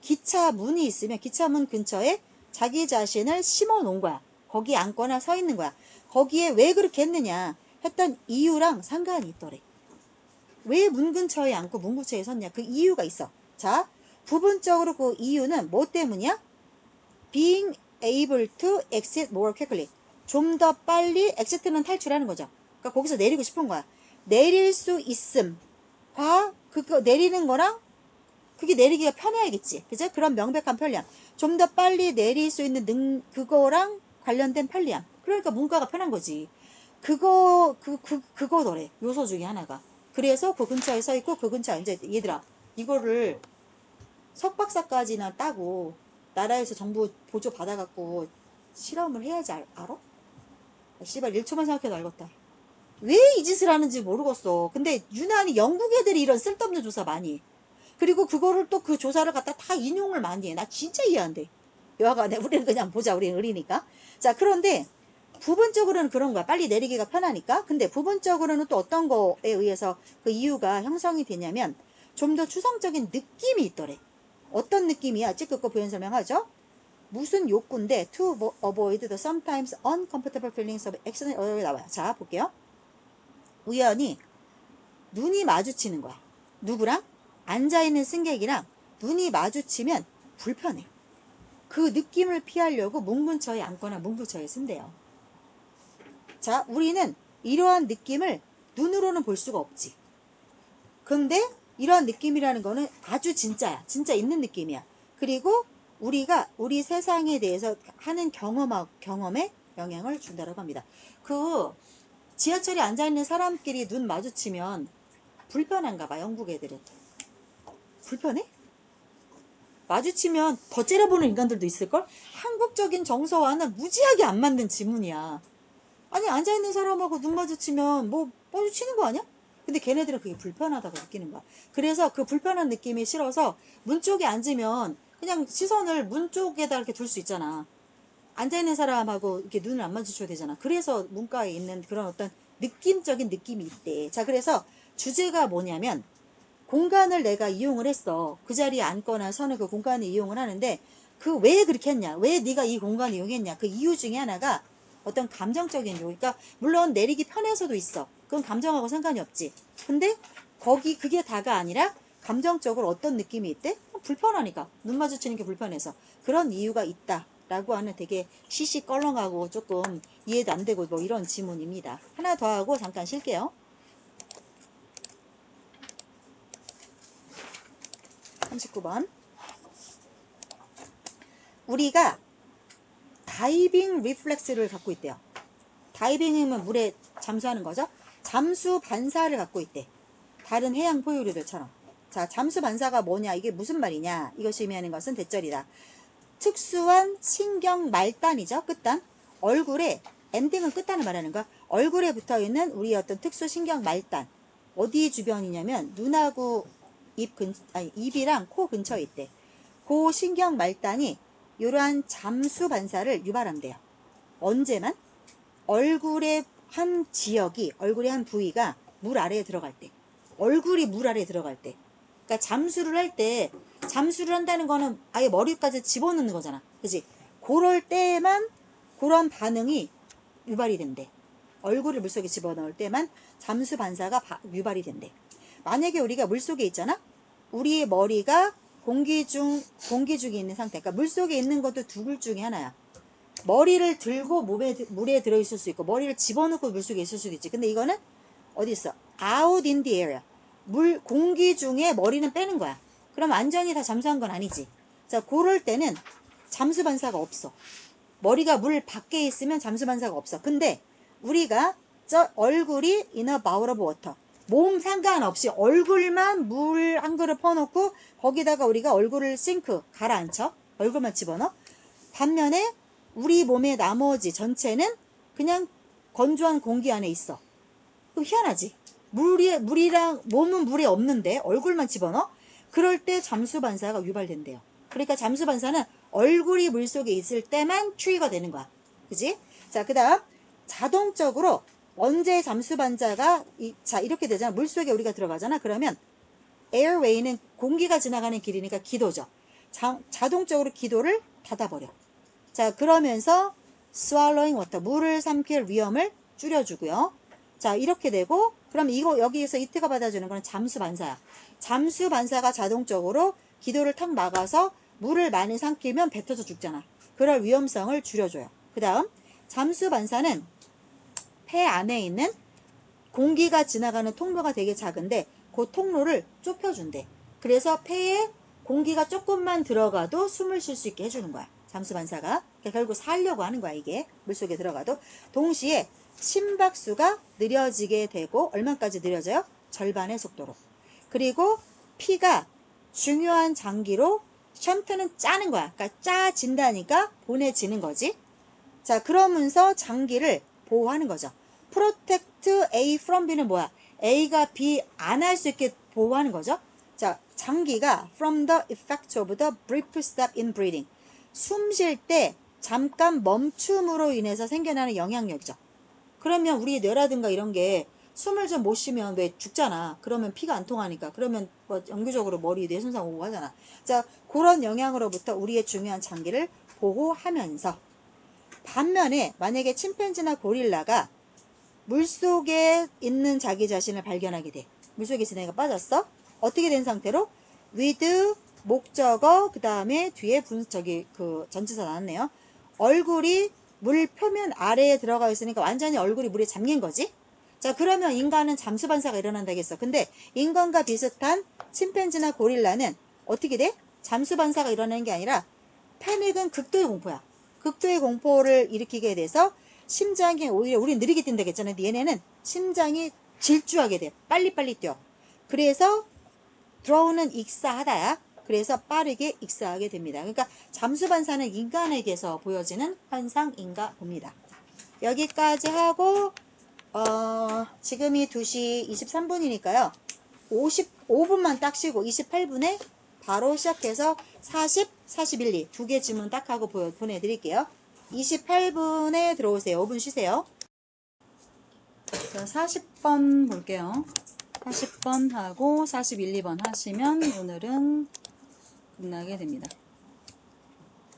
기차문이 있으면 기차문 근처에 자기 자신을 심어 놓은 거야. 거기에 앉거나 서 있는 거야. 거기에 왜 그렇게 했느냐 했던 이유랑 상관이 있더래. 왜 문 근처에 앉고 문 근처에 섰냐, 그 이유가 있어. 자, 부분적으로 그 이유는 뭐 때문이야? Being able to exit more quickly. 좀 더 빨리 exit는 탈출하는 거죠. 그러니까 거기서 내리고 싶은 거야. 내릴 수 있음과 그거 내리는 거랑 그게 내리기가 편해야겠지. 그죠? 그런 명백한 편리함. 좀 더 빨리 내릴 수 있는 그거랑 관련된 편리함. 그러니까 문과가 편한 거지. 그거더래. 요소 중에 하나가. 그래서 그 근처에 서 있고 그 근처에 앉아있대. 얘들아, 이거를 석박사까지나 따고 나라에서 정부 보조 받아갖고 실험을 해야지 알아? 씨발 1초만 생각해도 알겠다. 왜 이 짓을 하는지 모르겠어. 근데 유난히 영국 애들이 이런 쓸데없는 조사 많이 해. 그리고 그거를 또 그 조사를 갖다 다 인용을 많이 해. 나 진짜 이해 안 돼. 여하간에 우리는 그냥 보자. 우리는 의리니까. 자, 그런데 부분적으로는 그런 거야. 빨리 내리기가 편하니까. 근데 부분적으로는 또 어떤 거에 의해서 그 이유가 형성이 되냐면 좀 더 추상적인 느낌이 있더래. 어떤 느낌이야? 찍고 부연 설명하죠. 무슨 욕구인데 to avoid the sometimes uncomfortable feelings of accident 나와요. 자, 볼게요. 우연히 눈이 마주치는 거야. 누구랑? 앉아있는 승객이랑 눈이 마주치면 불편해. 그 느낌을 피하려고 문 근처에 앉거나 문 근처에 쓴대요. 자, 우리는 이러한 느낌을 눈으로는 볼 수가 없지. 근데 이러한 느낌이라는 거는 아주 진짜야. 진짜 있는 느낌이야. 그리고 우리가 우리 세상에 대해서 하는 경험에 영향을 준다고 합니다. 그 지하철에 앉아있는 사람끼리 눈 마주치면 불편한가 봐, 영국 애들은. 불편해? 마주치면 더 째려보는 인간들도 있을걸? 한국적인 정서와는 무지하게 안 맞는 지문이야. 아니, 앉아있는 사람하고 눈 마주치면 뭐 마주치는 거 아니야? 근데 걔네들은 그게 불편하다고 느끼는 거야. 그래서 그 불편한 느낌이 싫어서 문 쪽에 앉으면 그냥 시선을 문 쪽에다 이렇게 둘 수 있잖아. 앉아있는 사람하고 이렇게 눈을 안 마주쳐야 되잖아. 그래서 문과에 있는 그런 어떤 느낌적인 느낌이 있대. 자, 그래서 주제가 뭐냐면 공간을 내가 이용을 했어. 그 자리에 앉거나 서는 그 공간을 이용을 하는데 그 왜 그렇게 했냐? 왜 네가 이 공간을 이용했냐? 그 이유 중에 하나가 어떤 감정적인 이유. 그러니까 물론 내리기 편해서도 있어. 그건 감정하고 상관이 없지. 근데 거기 그게 다가 아니라 감정적으로 어떤 느낌이 있대? 불편하니까. 눈 마주치는 게 불편해서. 그런 이유가 있다. 라고 하는 되게 시시껄렁하고 조금 이해도 안 되고 뭐 이런 지문입니다. 하나 더 하고 잠깐 쉴게요. 39번. 우리가 다이빙 리플렉스를 갖고 있대요. 다이빙이면 물에 잠수하는 거죠. 잠수 반사를 갖고 있대. 다른 해양 포유류들처럼. 자, 잠수 반사가 뭐냐? 이게 무슨 말이냐? 이것이 의미하는 것은 대절이다. 특수한 신경 말단이죠. 끝단. 얼굴에 엔딩은 끝단을 말하는 거야. 얼굴에 붙어있는 우리의 어떤 특수 신경 말단. 어디 주변이냐면 눈하고 입이랑 코 근처에 있대. 그 신경 말단이 이러한 잠수 반사를 유발한대요. 언제만? 얼굴의 한 지역이, 얼굴의 한 부위가 물 아래에 들어갈 때. 얼굴이 물 아래에 들어갈 때. 그러니까 잠수를 할 때, 잠수를 한다는 거는 아예 머리까지 집어넣는 거잖아. 그치? 그럴 때만 그런 반응이 유발이 된대. 얼굴을 물속에 집어넣을 때만 잠수 반사가 유발이 된대. 만약에 우리가 물속에 있잖아? 우리의 머리가 공기 중에 있는 상태. 그러니까 물속에 있는 것도 두 굴 중에 하나야. 머리를 들고 물에 들어있을 수 있고, 머리를 집어넣고 물속에 있을 수도 있지. 근데 이거는 어디 있어? Out in the area. 공기 중에 머리는 빼는 거야. 그럼 완전히 다 잠수한 건 아니지. 자, 그럴 때는 잠수 반사가 없어. 머리가 물 밖에 있으면 잠수 반사가 없어. 근데 우리가 얼굴이 in a bowl of water. 몸 상관없이 얼굴만 물 한 그릇 퍼놓고 거기다가 우리가 얼굴을 싱크 가라앉혀. 얼굴만 집어넣어. 반면에 우리 몸의 나머지 전체는 그냥 건조한 공기 안에 있어. 그럼 희한하지? 물이랑 몸은 물에 없는데 얼굴만 집어넣어? 그럴 때 잠수 반사가 유발된대요. 그러니까 잠수 반사는 얼굴이 물속에 있을 때만 트리거 되는 거야. 그지? 자, 그 다음 자동적으로 언제 잠수 반사가 자, 이렇게 되잖아. 물속에 우리가 들어가잖아. 그러면 에어웨이는 공기가 지나가는 길이니까 기도죠. 자동적으로 기도를 닫아버려. 자, 그러면서 swallowing water, 물을 삼킬 위험을 줄여주고요. 자, 이렇게 되고, 그럼 이거 여기에서 이트가 받아주는 거는 잠수 반사야. 잠수 반사가 자동적으로 기도를 탁 막아서 물을 많이 삼키면 뱉어져 죽잖아. 그럴 위험성을 줄여줘요. 그 다음 잠수 반사는 폐 안에 있는 공기가 지나가는 통로가 되게 작은데 그 통로를 좁혀준대. 그래서 폐에 공기가 조금만 들어가도 숨을 쉴 수 있게 해주는 거야. 잠수 반사가. 그러니까 결국 살려고 하는 거야, 이게. 물속에 들어가도. 동시에 심박수가 느려지게 되고, 얼마까지 느려져요? 절반의 속도로. 그리고 피가 중요한 장기로 션트는 짜는 거야. 그러니까 짜진다니까 보내지는 거지. 자, 그러면서 장기를 보호하는 거죠. Protect A from B는 뭐야? A가 B 안 할 수 있게 보호하는 거죠. 자, 장기가 from the effect of the brief stop in breathing. 숨 쉴 때 잠깐 멈춤으로 인해서 생겨나는 영향력이죠. 그러면 우리 뇌라든가 이런 게 숨을 좀 못 쉬면 왜 죽잖아. 그러면 피가 안 통하니까. 그러면 뭐 영구적으로 머리 뇌 손상 오고 하잖아. 자, 그런 영향으로부터 우리의 중요한 장기를 보호하면서 반면에 만약에 침팬지나 고릴라가 물속에 있는 자기 자신을 발견하게 돼. 물속에 있는 애가 빠졌어. 어떻게 된 상태로? with 목적어 그 다음에 뒤에 그 전치사 나왔네요. 얼굴이 물 표면 아래에 들어가 있으니까 완전히 얼굴이 물에 잠긴 거지. 자, 그러면 인간은 잠수 반사가 일어난다겠어. 근데 인간과 비슷한 침팬지나 고릴라는 어떻게 돼? 잠수 반사가 일어나는 게 아니라 패닉은 극도의 공포야. 극도의 공포를 일으키게 돼서 심장이 오히려 우리 느리게 뛴다 했잖아요. 얘네는 심장이 질주하게 돼. 빨리빨리 뛰어. 그래서 드로우는 익사하다야. 그래서 빠르게 익사하게 됩니다. 그러니까 잠수 반사는 인간에게서 보여지는 현상인가 봅니다. 여기까지 하고 지금이 2시 23분이니까요. 55분만 딱 쉬고 28분에 바로 시작해서 40, 41, 2 개 질문 딱 하고 보내드릴게요. 28분에 들어오세요. 5분 쉬세요. 자, 40번 볼게요. 40번 하고 41, 2번 하시면 오늘은 끝나게 됩니다.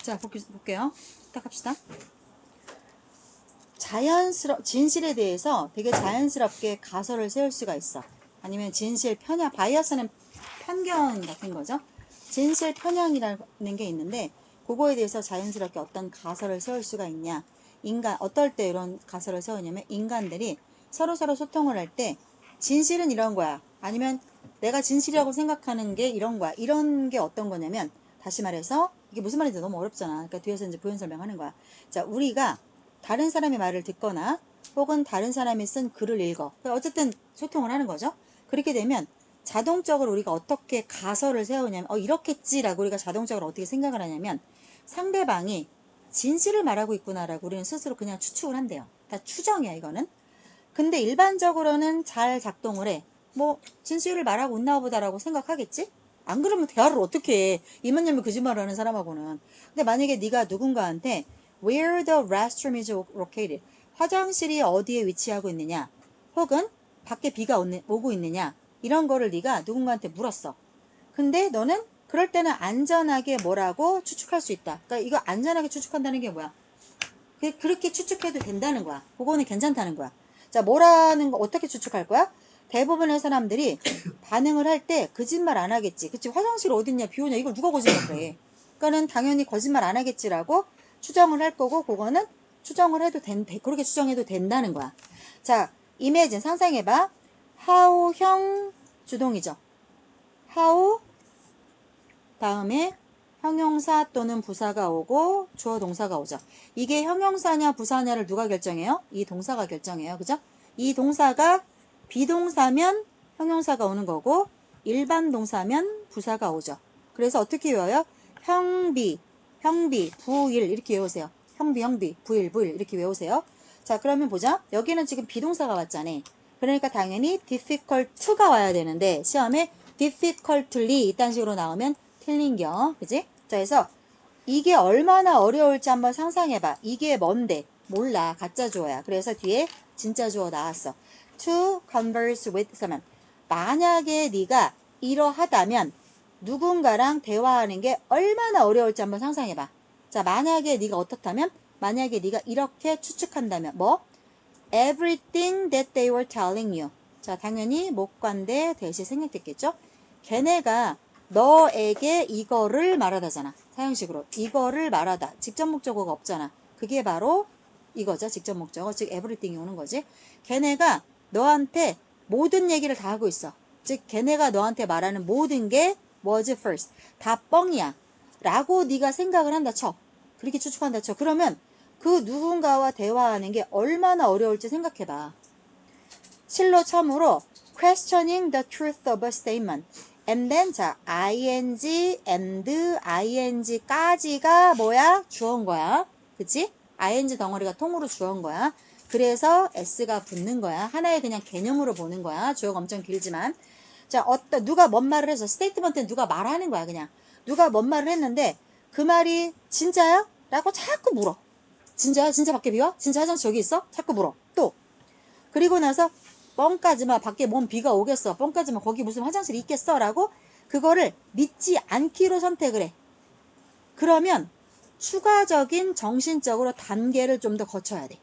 자, 볼게요. 딱 합시다. 진실에 대해서 되게 자연스럽게 가설을 세울 수가 있어. 아니면 진실 편향, 바이어스는 편견 같은 거죠. 진실 편향이라는 게 있는데 그거에 대해서 자연스럽게 어떤 가설을 세울 수가 있냐. 어떨 때 이런 가설을 세우냐면 인간들이 서로서로 소통을 할 때 진실은 이런 거야. 아니면 내가 진실이라고 생각하는 게 이런 거야. 이런 게 어떤 거냐면 다시 말해서 이게 무슨 말인지 너무 어렵잖아. 그러니까 뒤에서 이제 부연 설명하는 거야. 자, 우리가 다른 사람의 말을 듣거나 혹은 다른 사람이 쓴 글을 읽어. 어쨌든 소통을 하는 거죠. 그렇게 되면 자동적으로 우리가 어떻게 가설을 세우냐면 이렇겠지라고 우리가 자동적으로 어떻게 생각을 하냐면 상대방이 진실을 말하고 있구나라고 우리는 스스로 그냥 추측을 한대요. 다 추정이야 이거는. 근데 일반적으로는 잘 작동을 해. 뭐 진실을 말하고 있나 보다라고 생각하겠지? 안 그러면 대화를 어떻게 해. 이만 열면 거짓말을 하는 사람하고는. 근데 만약에 네가 누군가한테 where the restroom is located. 화장실이 어디에 위치하고 있느냐. 혹은 밖에 비가 오고 있느냐. 이런 거를 네가 누군가한테 물었어. 근데 너는 그럴 때는 안전하게 뭐라고 추측할 수 있다. 그러니까 이거 안전하게 추측한다는 게 뭐야? 그렇게 추측해도 된다는 거야. 그거는 괜찮다는 거야. 자, 어떻게 추측할 거야? 대부분의 사람들이 반응을 할 때 거짓말 안 하겠지. 그치? 화장실 어딨냐, 비 오냐, 이걸 누가 거짓말을 해. 그러니까는 당연히 거짓말 안 하겠지라고 추정을 할 거고, 그거는 그렇게 추정해도 된다는 거야. 자, imagine, 상상해봐. how형 주동이죠. how 다음에 형용사 또는 부사가 오고 주어 동사가 오죠. 이게 형용사냐 부사냐를 누가 결정해요? 이 동사가 결정해요. 그죠? 이 동사가 비동사면 형용사가 오는 거고 일반 동사면 부사가 오죠. 그래서 어떻게 외워요? 형비, 부일 이렇게 외우세요. 형비, 부일 이렇게 외우세요. 자, 그러면 보자. 여기는 지금 비동사가 왔잖아. 그러니까 당연히 difficult to가 와야 되는데 시험에 difficultly 이딴 식으로 나오면 틀린겨. 그지? 자, 그래서 이게 얼마나 어려울지 한번 상상해봐. 이게 뭔데? 몰라. 가짜 주어야. 그래서 뒤에 진짜 주어 나왔어. To converse with someone. 만약에 네가 이러하다면 누군가랑 대화하는 게 얼마나 어려울지 한번 상상해봐. 자, 만약에 네가 어떻다면? 만약에 네가 이렇게 추측한다면 뭐? Everything that they were telling you. 자, 당연히 목관대 대시 생략됐겠죠? 걔네가 너에게 이거를 말하다잖아. 사형식으로. 이거를 말하다. 직접 목적어가 없잖아. 그게 바로 이거죠. 직접 목적어. 즉 everything이 오는 거지. 걔네가 너한테 모든 얘기를 다 하고 있어. 즉 걔네가 너한테 말하는 모든 게 was first. 다 뻥이야. 라고 네가 생각을 한다 쳐. 그렇게 추측한다 쳐. 그러면 그 누군가와 대화하는 게 얼마나 어려울지 생각해봐. 실로 처음으로 questioning the truth of a statement. And then 자 ing and ing까지가 뭐야? 주어인 거야. 그치? ing 덩어리가 통으로 주어인 거야. 그래서 s가 붙는 거야. 하나의 그냥 개념으로 보는 거야. 주어가 엄청 길지만. 자, 누가 뭔 말을 해서 스테이트먼트는 누가 말하는 거야, 그냥. 누가 뭔 말을 했는데 그 말이 진짜야? 라고 자꾸 물어. 진짜야? 진짜 밖에 비와? 진짜 화장실 저기 있어? 자꾸 물어. 또. 그리고 나서 뻥까지마. 밖에 뭔 비가 오겠어. 뻥까지마. 거기 무슨 화장실이 있겠어? 라고 그거를 믿지 않기로 선택을 해. 그러면 추가적인 정신적으로 단계를 좀 더 거쳐야 돼.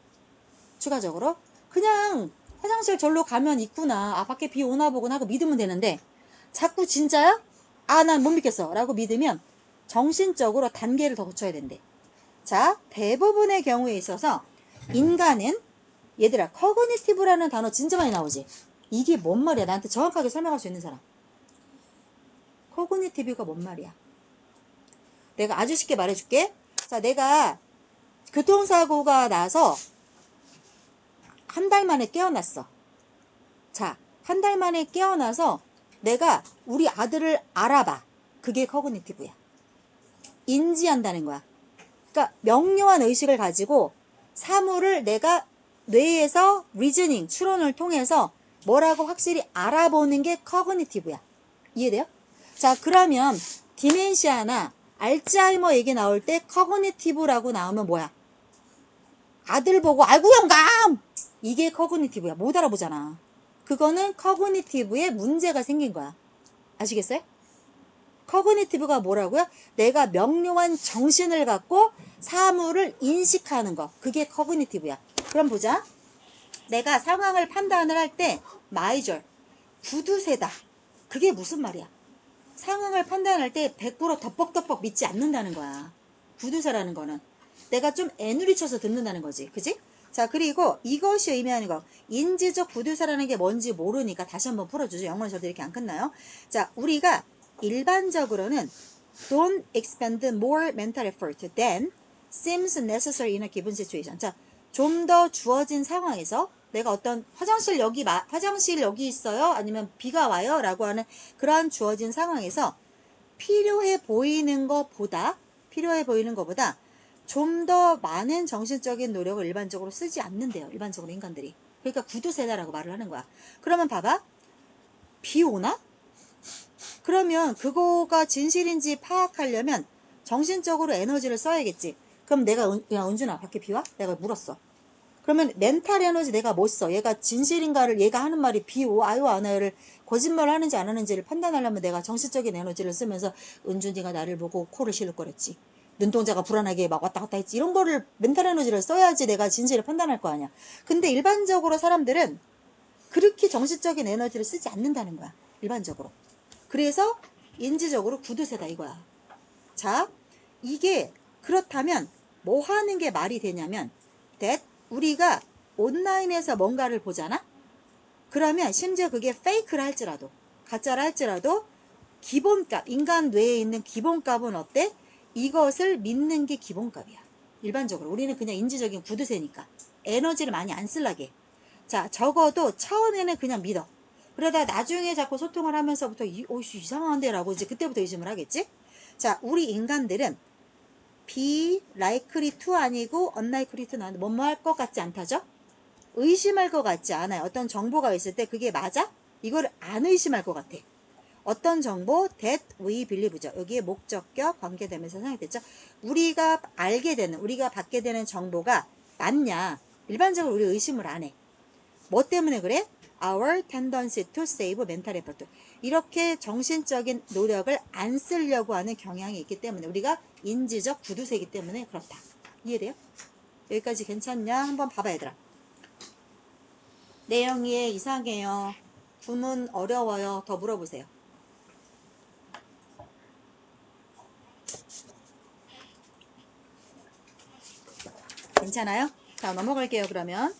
추가적으로. 그냥 화장실 절로 가면 있구나. 아, 밖에 비 오나 보구나 하고 믿으면 되는데 자꾸 진짜야? 아, 난 못 믿겠어. 라고 믿으면 정신적으로 단계를 더 거쳐야 된대. 자, 대부분의 경우에 있어서 인간은 얘들아, 커그니티브라는 단어 진짜 많이 나오지? 이게 뭔 말이야? 나한테 정확하게 설명할 수 있는 사람. 커그니티브가 뭔 말이야? 내가 아주 쉽게 말해줄게. 자, 내가 교통사고가 나서 한 달 만에 깨어났어. 자, 한 달 만에 깨어나서 내가 우리 아들을 알아봐. 그게 커그니티브야. 인지한다는 거야. 그러니까 명료한 의식을 가지고 사물을 내가 뇌에서 리즈닝, 추론을 통해서 뭐라고 확실히 알아보는 게 커그니티브야. 이해돼요? 자, 그러면 디멘시아나 알츠하이머 얘기 나올 때 커그니티브라고 나오면 뭐야? 아들 보고 아이고 영감! 이게 커그니티브야. 못 알아보잖아. 그거는 커그니티브에 문제가 생긴 거야. 아시겠어요? 커그니티브가 뭐라고요? 내가 명료한 정신을 갖고 사물을 인식하는 거. 그게 커그니티브야. 그럼 보자. 내가 상황을 판단을 할 때 마이절, 구두쇠다. 그게 무슨 말이야? 상황을 판단할 때 100% 덮벅덮벅 믿지 않는다는 거야. 구두쇠라는 거는. 내가 좀 애누리 쳐서 듣는다는 거지. 그지? 자, 그리고 이것이 의미하는 거. 인지적 구두쇠라는 게 뭔지 모르니까 다시 한번 풀어주죠. 영어는 저도 이렇게 안 끝나요. 자, 우리가 일반적으로는 don't expend more mental effort than seems necessary in a given situation. 자, 좀 더 주어진 상황에서 내가 어떤 화장실 여기 있어요? 아니면 비가 와요? 라고 하는 그러한 주어진 상황에서 필요해 보이는 것보다 좀 더 많은 정신적인 노력을 일반적으로 쓰지 않는데요. 일반적으로 인간들이. 그러니까 구두쇠다라고 말을 하는 거야. 그러면 봐봐. 비 오나? 그러면 그거가 진실인지 파악하려면 정신적으로 에너지를 써야겠지. 그럼 내가 야 은준아 밖에 비 와? 내가 물었어. 그러면 멘탈 에너지 내가 못 써. 얘가 진실인가를 얘가 하는 말이 비오 아유 안 와요를 거짓말을 하는지 안 하는지를 판단하려면 내가 정신적인 에너지를 쓰면서 은준이가 나를 보고 코를 실룩거렸지. 눈동자가 불안하게 막 왔다 갔다 했지. 이런 거를 멘탈 에너지를 써야지 내가 진실을 판단할 거 아니야. 근데 일반적으로 사람들은 그렇게 정신적인 에너지를 쓰지 않는다는 거야. 일반적으로. 그래서 인지적으로 구두쇠다 이거야. 자, 이게 그렇다면 뭐 하는 게 말이 되냐면 that 우리가 온라인에서 뭔가를 보잖아? 그러면 심지어 그게 페이크라 할지라도 가짜라 할지라도 기본값, 인간 뇌에 있는 기본값은 어때? 이것을 믿는 게 기본값이야. 일반적으로 우리는 그냥 인지적인 구두쇠니까 에너지를 많이 안 쓸라게. 자, 적어도 처음에는 그냥 믿어. 그러다 나중에 자꾸 소통을 하면서부터 이상한데 라고 이제 그때부터 의심을 하겠지? 자, 우리 인간들은 be likely to 아니고 unlikely to 나는데 뭐뭐 할 것 같지 않다죠? 의심할 것 같지 않아요. 어떤 정보가 있을 때 그게 맞아? 이걸 안 의심할 것 같아. 어떤 정보? that we believe죠. 여기에 목적격 관계되면서 사용됐죠. 우리가 알게 되는, 우리가 받게 되는 정보가 맞냐? 일반적으로 우리 의심을 안 해. 뭐 때문에 그래? Our tendency to save mental effort. 이렇게 정신적인 노력을 안 쓰려고 하는 경향이 있기 때문에 우리가 인지적 구두쇠이기 때문에 그렇다. 이해돼요? 여기까지 괜찮냐? 한번 봐봐 얘들아. 내용이 이상해요. 구문 어려워요. 더 물어보세요. 괜찮아요? 자, 넘어갈게요, 그러면.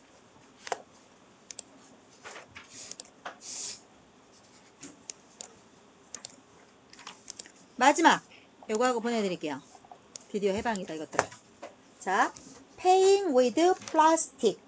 마지막! 요거 하고 보내드릴게요. 드디어 해방이다, 이것들. 자, paying with plastic.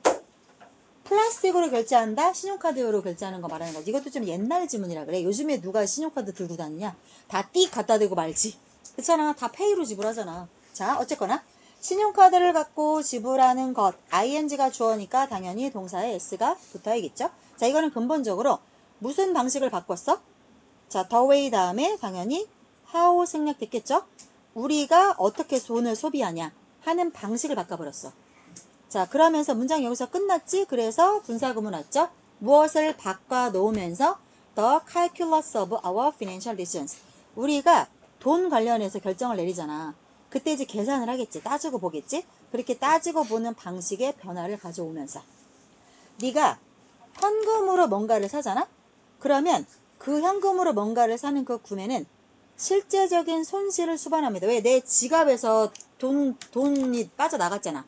플라스틱으로 결제한다? 신용카드로 결제하는 거 말하는 거지. 이것도 좀 옛날 지문이라 그래. 요즘에 누가 신용카드 들고 다니냐? 다 띡 갖다 대고 말지. 그렇잖아. 다 페이로 지불하잖아. 자, 어쨌거나 신용카드를 갖고 지불하는 것. ing가 주어니까 당연히 동사에 s가 붙어야겠죠. 자, 이거는 근본적으로 무슨 방식을 바꿨어? 자, the way 다음에 당연히 how 생략됐겠죠? 우리가 어떻게 돈을 소비하냐 하는 방식을 바꿔버렸어. 자, 그러면서 문장 여기서 끝났지? 그래서 분사구문 왔죠? 무엇을 바꿔 놓으면서 the calculus of our financial decisions. 우리가 돈 관련해서 결정을 내리잖아. 그때 이제 계산을 하겠지. 따지고 보겠지? 그렇게 따지고 보는 방식의 변화를 가져오면서 네가 현금으로 뭔가를 사잖아? 그러면 그 현금으로 뭔가를 사는 그 구매는 실제적인 손실을 수반합니다. 왜? 내 지갑에서 돈이 빠져나갔잖아.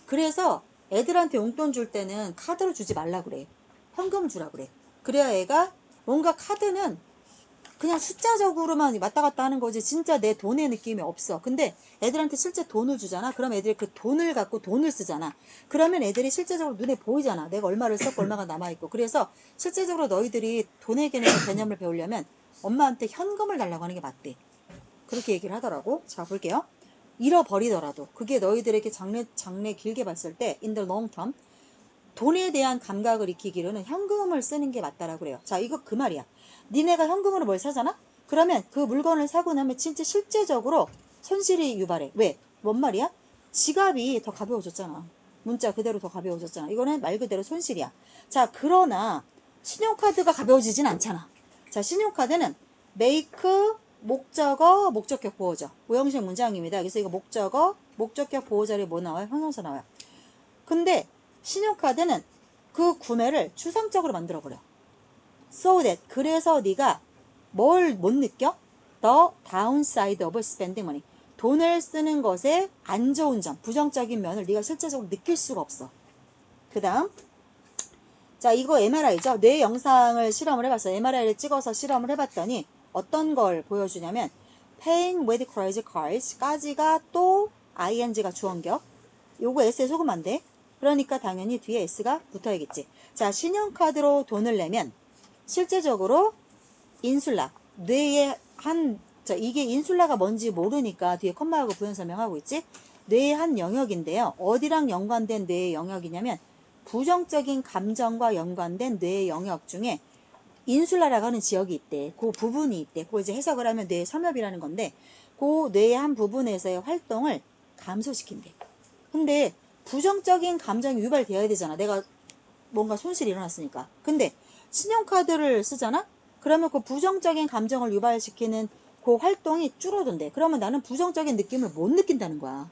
그래서 애들한테 용돈 줄 때는 카드로 주지 말라 그래. 현금 주라 그래. 그래야 애가 뭔가 카드는 그냥 숫자적으로만 왔다 갔다 하는 거지 진짜 내 돈의 느낌이 없어. 근데 애들한테 실제 돈을 주잖아. 그럼 애들이 그 돈을 갖고 돈을 쓰잖아. 그러면 애들이 실제적으로 눈에 보이잖아. 내가 얼마를 썼고 얼마가 남아있고. 그래서 실제적으로 너희들이 돈의 개념을 배우려면 엄마한테 현금을 달라고 하는 게 맞대. 그렇게 얘기를 하더라고. 자, 볼게요. 잃어버리더라도 그게 너희들에게 장래 길게 봤을 때 in the long term 돈에 대한 감각을 익히기로는 현금을 쓰는 게 맞다라고 그래요. 자, 이거 그 말이야. 니네가 현금으로 뭘 사잖아? 그러면 그 물건을 사고 나면 진짜 실제적으로 손실이 유발해. 왜? 뭔 말이야? 지갑이 더 가벼워졌잖아. 문자 그대로 더 가벼워졌잖아. 이거는 말 그대로 손실이야. 자, 그러나 신용카드가 가벼워지진 않잖아. 자, 신용카드는 make 목적어, 목적격 보호자. 오형식 문장입니다. 그래서 이거 목적어, 목적격 보호자리 뭐 나와요? 형용사 나와요. 근데 신용카드는 그 구매를 추상적으로 만들어버려. So that 그래서 네가 뭘 못 느껴? The downside of spending money. 돈을 쓰는 것의 안 좋은 점, 부정적인 면을 네가 실제적으로 느낄 수가 없어. 그 다음 자, 이거 MRI죠. 뇌 영상을 실험을 해봤어. MRI를 찍어서 실험을 해봤더니 어떤 걸 보여주냐면 paying with credit cards 까지가 또 ing가 주어인격. 요거 S에 속으면 안 돼. 그러니까 당연히 뒤에 S가 붙어야겠지. 자, 신용카드로 돈을 내면 실제적으로 인슐라, 뇌의 이게 인슐라가 뭔지 모르니까 뒤에 컴마하고 부연 설명하고 있지. 뇌의 한 영역인데요. 어디랑 연관된 뇌의 영역이냐면 부정적인 감정과 연관된 뇌의 영역 중에 인슐라라고 하는 지역이 있대. 그 부분이 있대. 그거 이제 해석을 하면 뇌의 섬엽이라는 건데 그 뇌의 한 부분에서의 활동을 감소시킨대. 근데 부정적인 감정이 유발되어야 되잖아. 내가 뭔가 손실이 일어났으니까. 근데 신용카드를 쓰잖아? 그러면 그 부정적인 감정을 유발시키는 그 활동이 줄어든대. 그러면 나는 부정적인 느낌을 못 느낀다는 거야.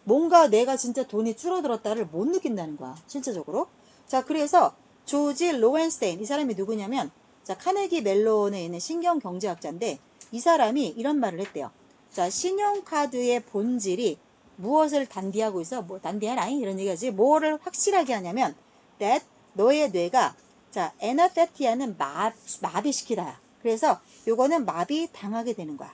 뭔가 내가 진짜 돈이 줄어들었다를 못 느낀다는 거야. 실제적으로. 자, 그래서 조지 로웬스테인 이 사람이 누구냐면 자, 카네기 멜론에 있는 신경경제학자인데 이 사람이 이런 말을 했대요. 자, 신용카드의 본질이 무엇을 단디하고 있어? 뭐 단디하라 이런 얘기하지. 뭐를 확실하게 하냐면 that 너의 뇌가 자, 에너테티아는 마비시키다야. 그래서 요거는 마비 당하게 되는 거야.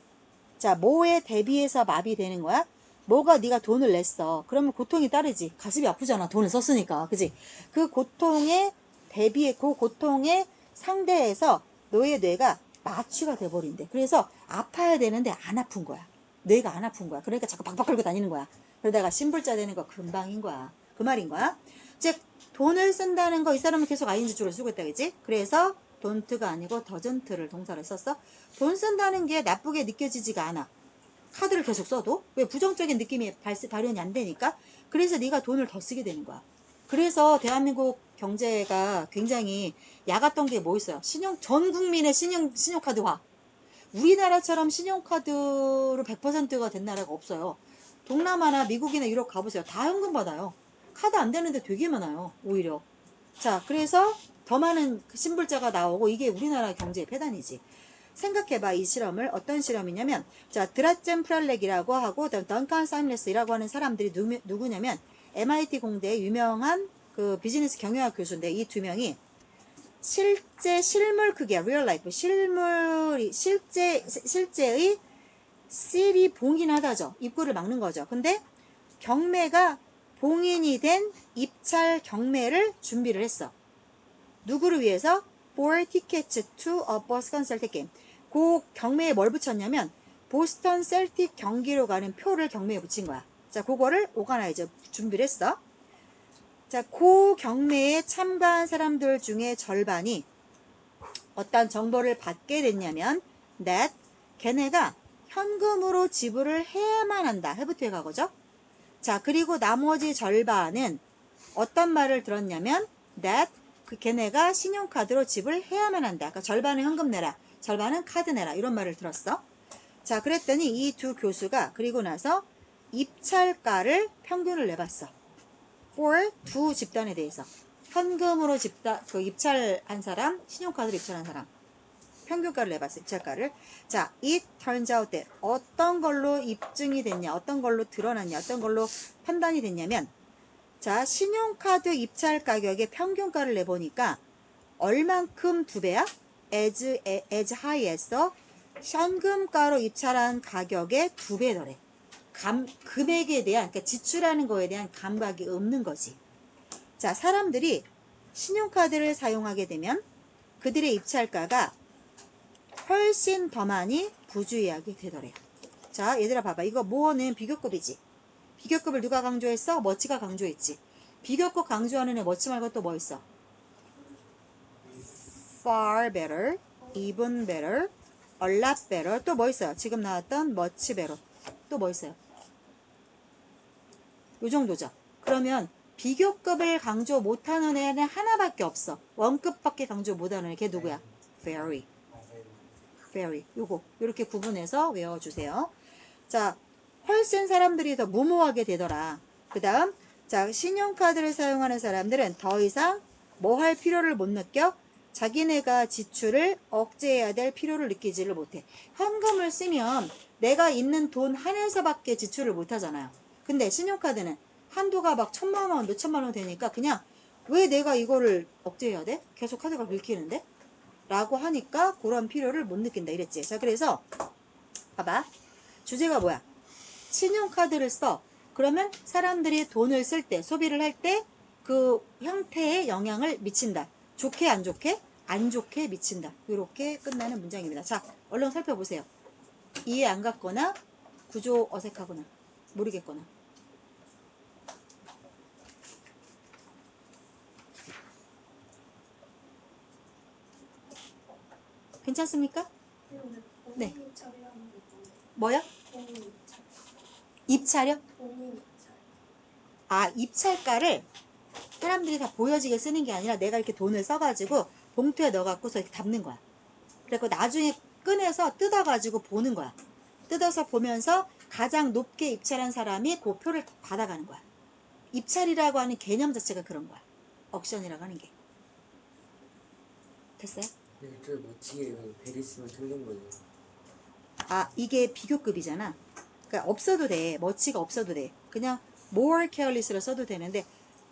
자, 뭐에 대비해서 마비되는 거야? 뭐가 네가 돈을 냈어. 그러면 고통이 따르지. 가슴이 아프잖아. 돈을 썼으니까. 그지? 그 고통에 대비해, 그 고통에 상대해서 너의 뇌가 마취가 돼버린대. 그래서 아파야 되는데 안 아픈 거야. 뇌가 안 아픈 거야. 그러니까 자꾸 박박 끌고 다니는 거야. 그러다가 신불자 되는 거 금방인 거야. 그 말인 거야. 즉, 돈을 쓴다는 거 이 사람은 계속 ing 주로 쓰고 있다. 그지? 그래서 don't가 아니고 doesn't를 동사를 썼어. 돈 쓴다는 게 나쁘게 느껴지지가 않아. 카드를 계속 써도 왜 부정적인 느낌이 발현이 안 되니까. 그래서 네가 돈을 더 쓰게 되는 거야. 그래서 대한민국 경제가 굉장히 야갔던 게 뭐 있어요? 전 국민의 신용카드화. 우리나라처럼 신용카드로 100%가 된 나라가 없어요. 동남아나 미국이나 유럽 가보세요. 다 현금 받아요. 카드 안 되는데 되게 많아요. 오히려. 자, 그래서 더 많은 신불자가 나오고 이게 우리나라 경제의 폐단이지. 생각해봐. 이 실험을 어떤 실험이냐면 자, 드라젠 프랄렉이라고 하고 던칸 사임레스라고 하는 사람들이 누구냐면 MIT 공대의 유명한 그 비즈니스 경영학 교수인데 이 두 명이 실제 실물 크기야 real life 실물이 실제의 실이 봉인하다죠. 입구를 막는 거죠. 근데 경매가 봉인이 된 입찰 경매를 준비를 했어. 누구를 위해서? For tickets to a Boston Celtic game. 그 경매에 뭘 붙였냐면 보스턴 셀틱 경기로 가는 표를 경매에 붙인 거야. 자, 그거를 오가나이저 준비를 했어. 자, 그 경매에 참가한 사람들 중에 절반이 어떤 정보를 받게 됐냐면 that 걔네가 현금으로 지불을 해야만 한다. have to의 과거죠. 자, 그리고 나머지 절반은 어떤 말을 들었냐면 that 걔네가 신용카드로 지불해야만 한다. 그러니까 절반은 현금 내라, 절반은 카드 내라, 이런 말을 들었어. 자, 그랬더니 이 두 교수가 그리고 나서 입찰가를 평균을 내봤어. for 두 집단에 대해서. 현금으로 입찰한 사람, 신용카드로 입찰한 사람. 평균가를 내봤어, 입찰가를. 자, it turns out that 어떤 걸로 입증이 됐냐, 어떤 걸로 드러났냐, 어떤 걸로 판단이 됐냐면, 자, 신용카드 입찰 가격의 평균가를 내보니까 얼만큼 2배야? as high에서 현금가로 입찰한 가격의 2배더래. 금액에 대한, 그러니까 지출하는 거에 대한 감각이 없는 거지. 자, 사람들이 신용카드를 사용하게 되면 그들의 입찰가가 훨씬 더 많이 부주의하게 되더래요. 자, 얘들아 봐봐. 이거 모어는 비교급이지. 비교급을 누가 강조했어? 머치가 강조했지. 비교급 강조하는 애 머치 말고 또 뭐 있어? far better, even better, a lot better. 또 뭐 있어요? 지금 나왔던 much better. 또 뭐 있어요? 요 정도죠. 그러면 비교급을 강조 못하는 애는 하나밖에 없어. 원급밖에 강조 못하는 애. 걔 누구야? very. very. 요거 요렇게 구분해서 외워주세요. 자, 훨씬 사람들이 더 무모하게 되더라. 그 다음, 자, 신용카드를 사용하는 사람들은 더 이상 뭐 할 필요를 못 느껴? 자기네가 지출을 억제해야 될 필요를 느끼지를 못해. 현금을 쓰면 내가 있는 돈 한에서밖에 지출을 못 하잖아요. 근데 신용카드는 한도가 막 1,000만 원, 몇천만 원 되니까 그냥 왜 내가 이거를 억제해야 돼? 계속 카드가 긁히는데? 라고 하니까 그런 필요를 못 느낀다 이랬지. 자, 그래서 봐봐. 주제가 뭐야? 신용카드를 써. 그러면 사람들이 돈을 쓸 때, 소비를 할 때 그 형태에 영향을 미친다. 좋게 안 좋게? 안 좋게 미친다. 이렇게 끝나는 문장입니다. 자, 얼른 살펴보세요. 이해 안 갔거나 구조 어색하거나 모르겠거나. 괜찮습니까? 네. 뭐야? 입찰이요? 아, 입찰가를 사람들이 다 보여지게 쓰는 게 아니라 내가 이렇게 돈을 써가지고 봉투에 넣어갖고서 이렇게 담는 거야. 그리고 나중에 꺼내서 뜯어가지고 보는 거야. 뜯어서 보면서 가장 높게 입찰한 사람이 그 표를 받아가는 거야. 입찰이라고 하는 개념 자체가 그런 거야. 억션이라고 하는 게. 됐어요? 네, 저 멋지게 베리 쓰면 틀린 거예요. 아, 이게 비교급이잖아. 그러니까 없어도 돼. 머치가 없어도 돼. 그냥 more careless로 써도 되는데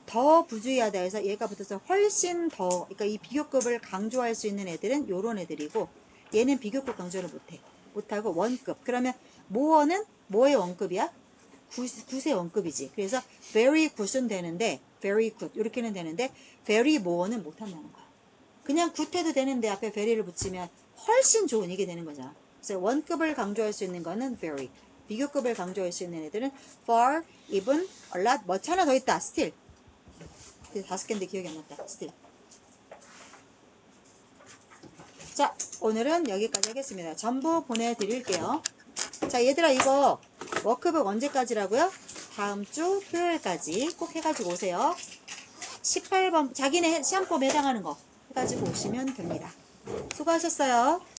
더 부주의하다 해서 얘가 붙어서 훨씬 더, 그러니까 이 비교급을 강조할 수 있는 애들은 요런 애들이고 얘는 비교급 강조를 못해. 못하고 원급. 그러면 more는 뭐의 원급이야? 굿의 원급이지. 그래서 very good은 되는데 very good 이렇게는 되는데 very more는 못한다는 거야. 그냥 good 해도 되는데 앞에 very를 붙이면 훨씬 좋은 이게 되는 거잖아. 그래서 원급을 강조할 수 있는 거는 very. 비교급을 강조할 수 있는 애들은 far, even, a lot, much 하나 더 있다. still. 5개인데 기억이 안 났다. still. 자, 오늘은 여기까지 하겠습니다. 전부 보내드릴게요. 자, 얘들아 이거 워크북 언제까지라고요? 다음 주 토요일까지 꼭 해가지고 오세요. 18번 자기네 시험법에 해당하는 거 해가지고 오시면 됩니다. 수고하셨어요.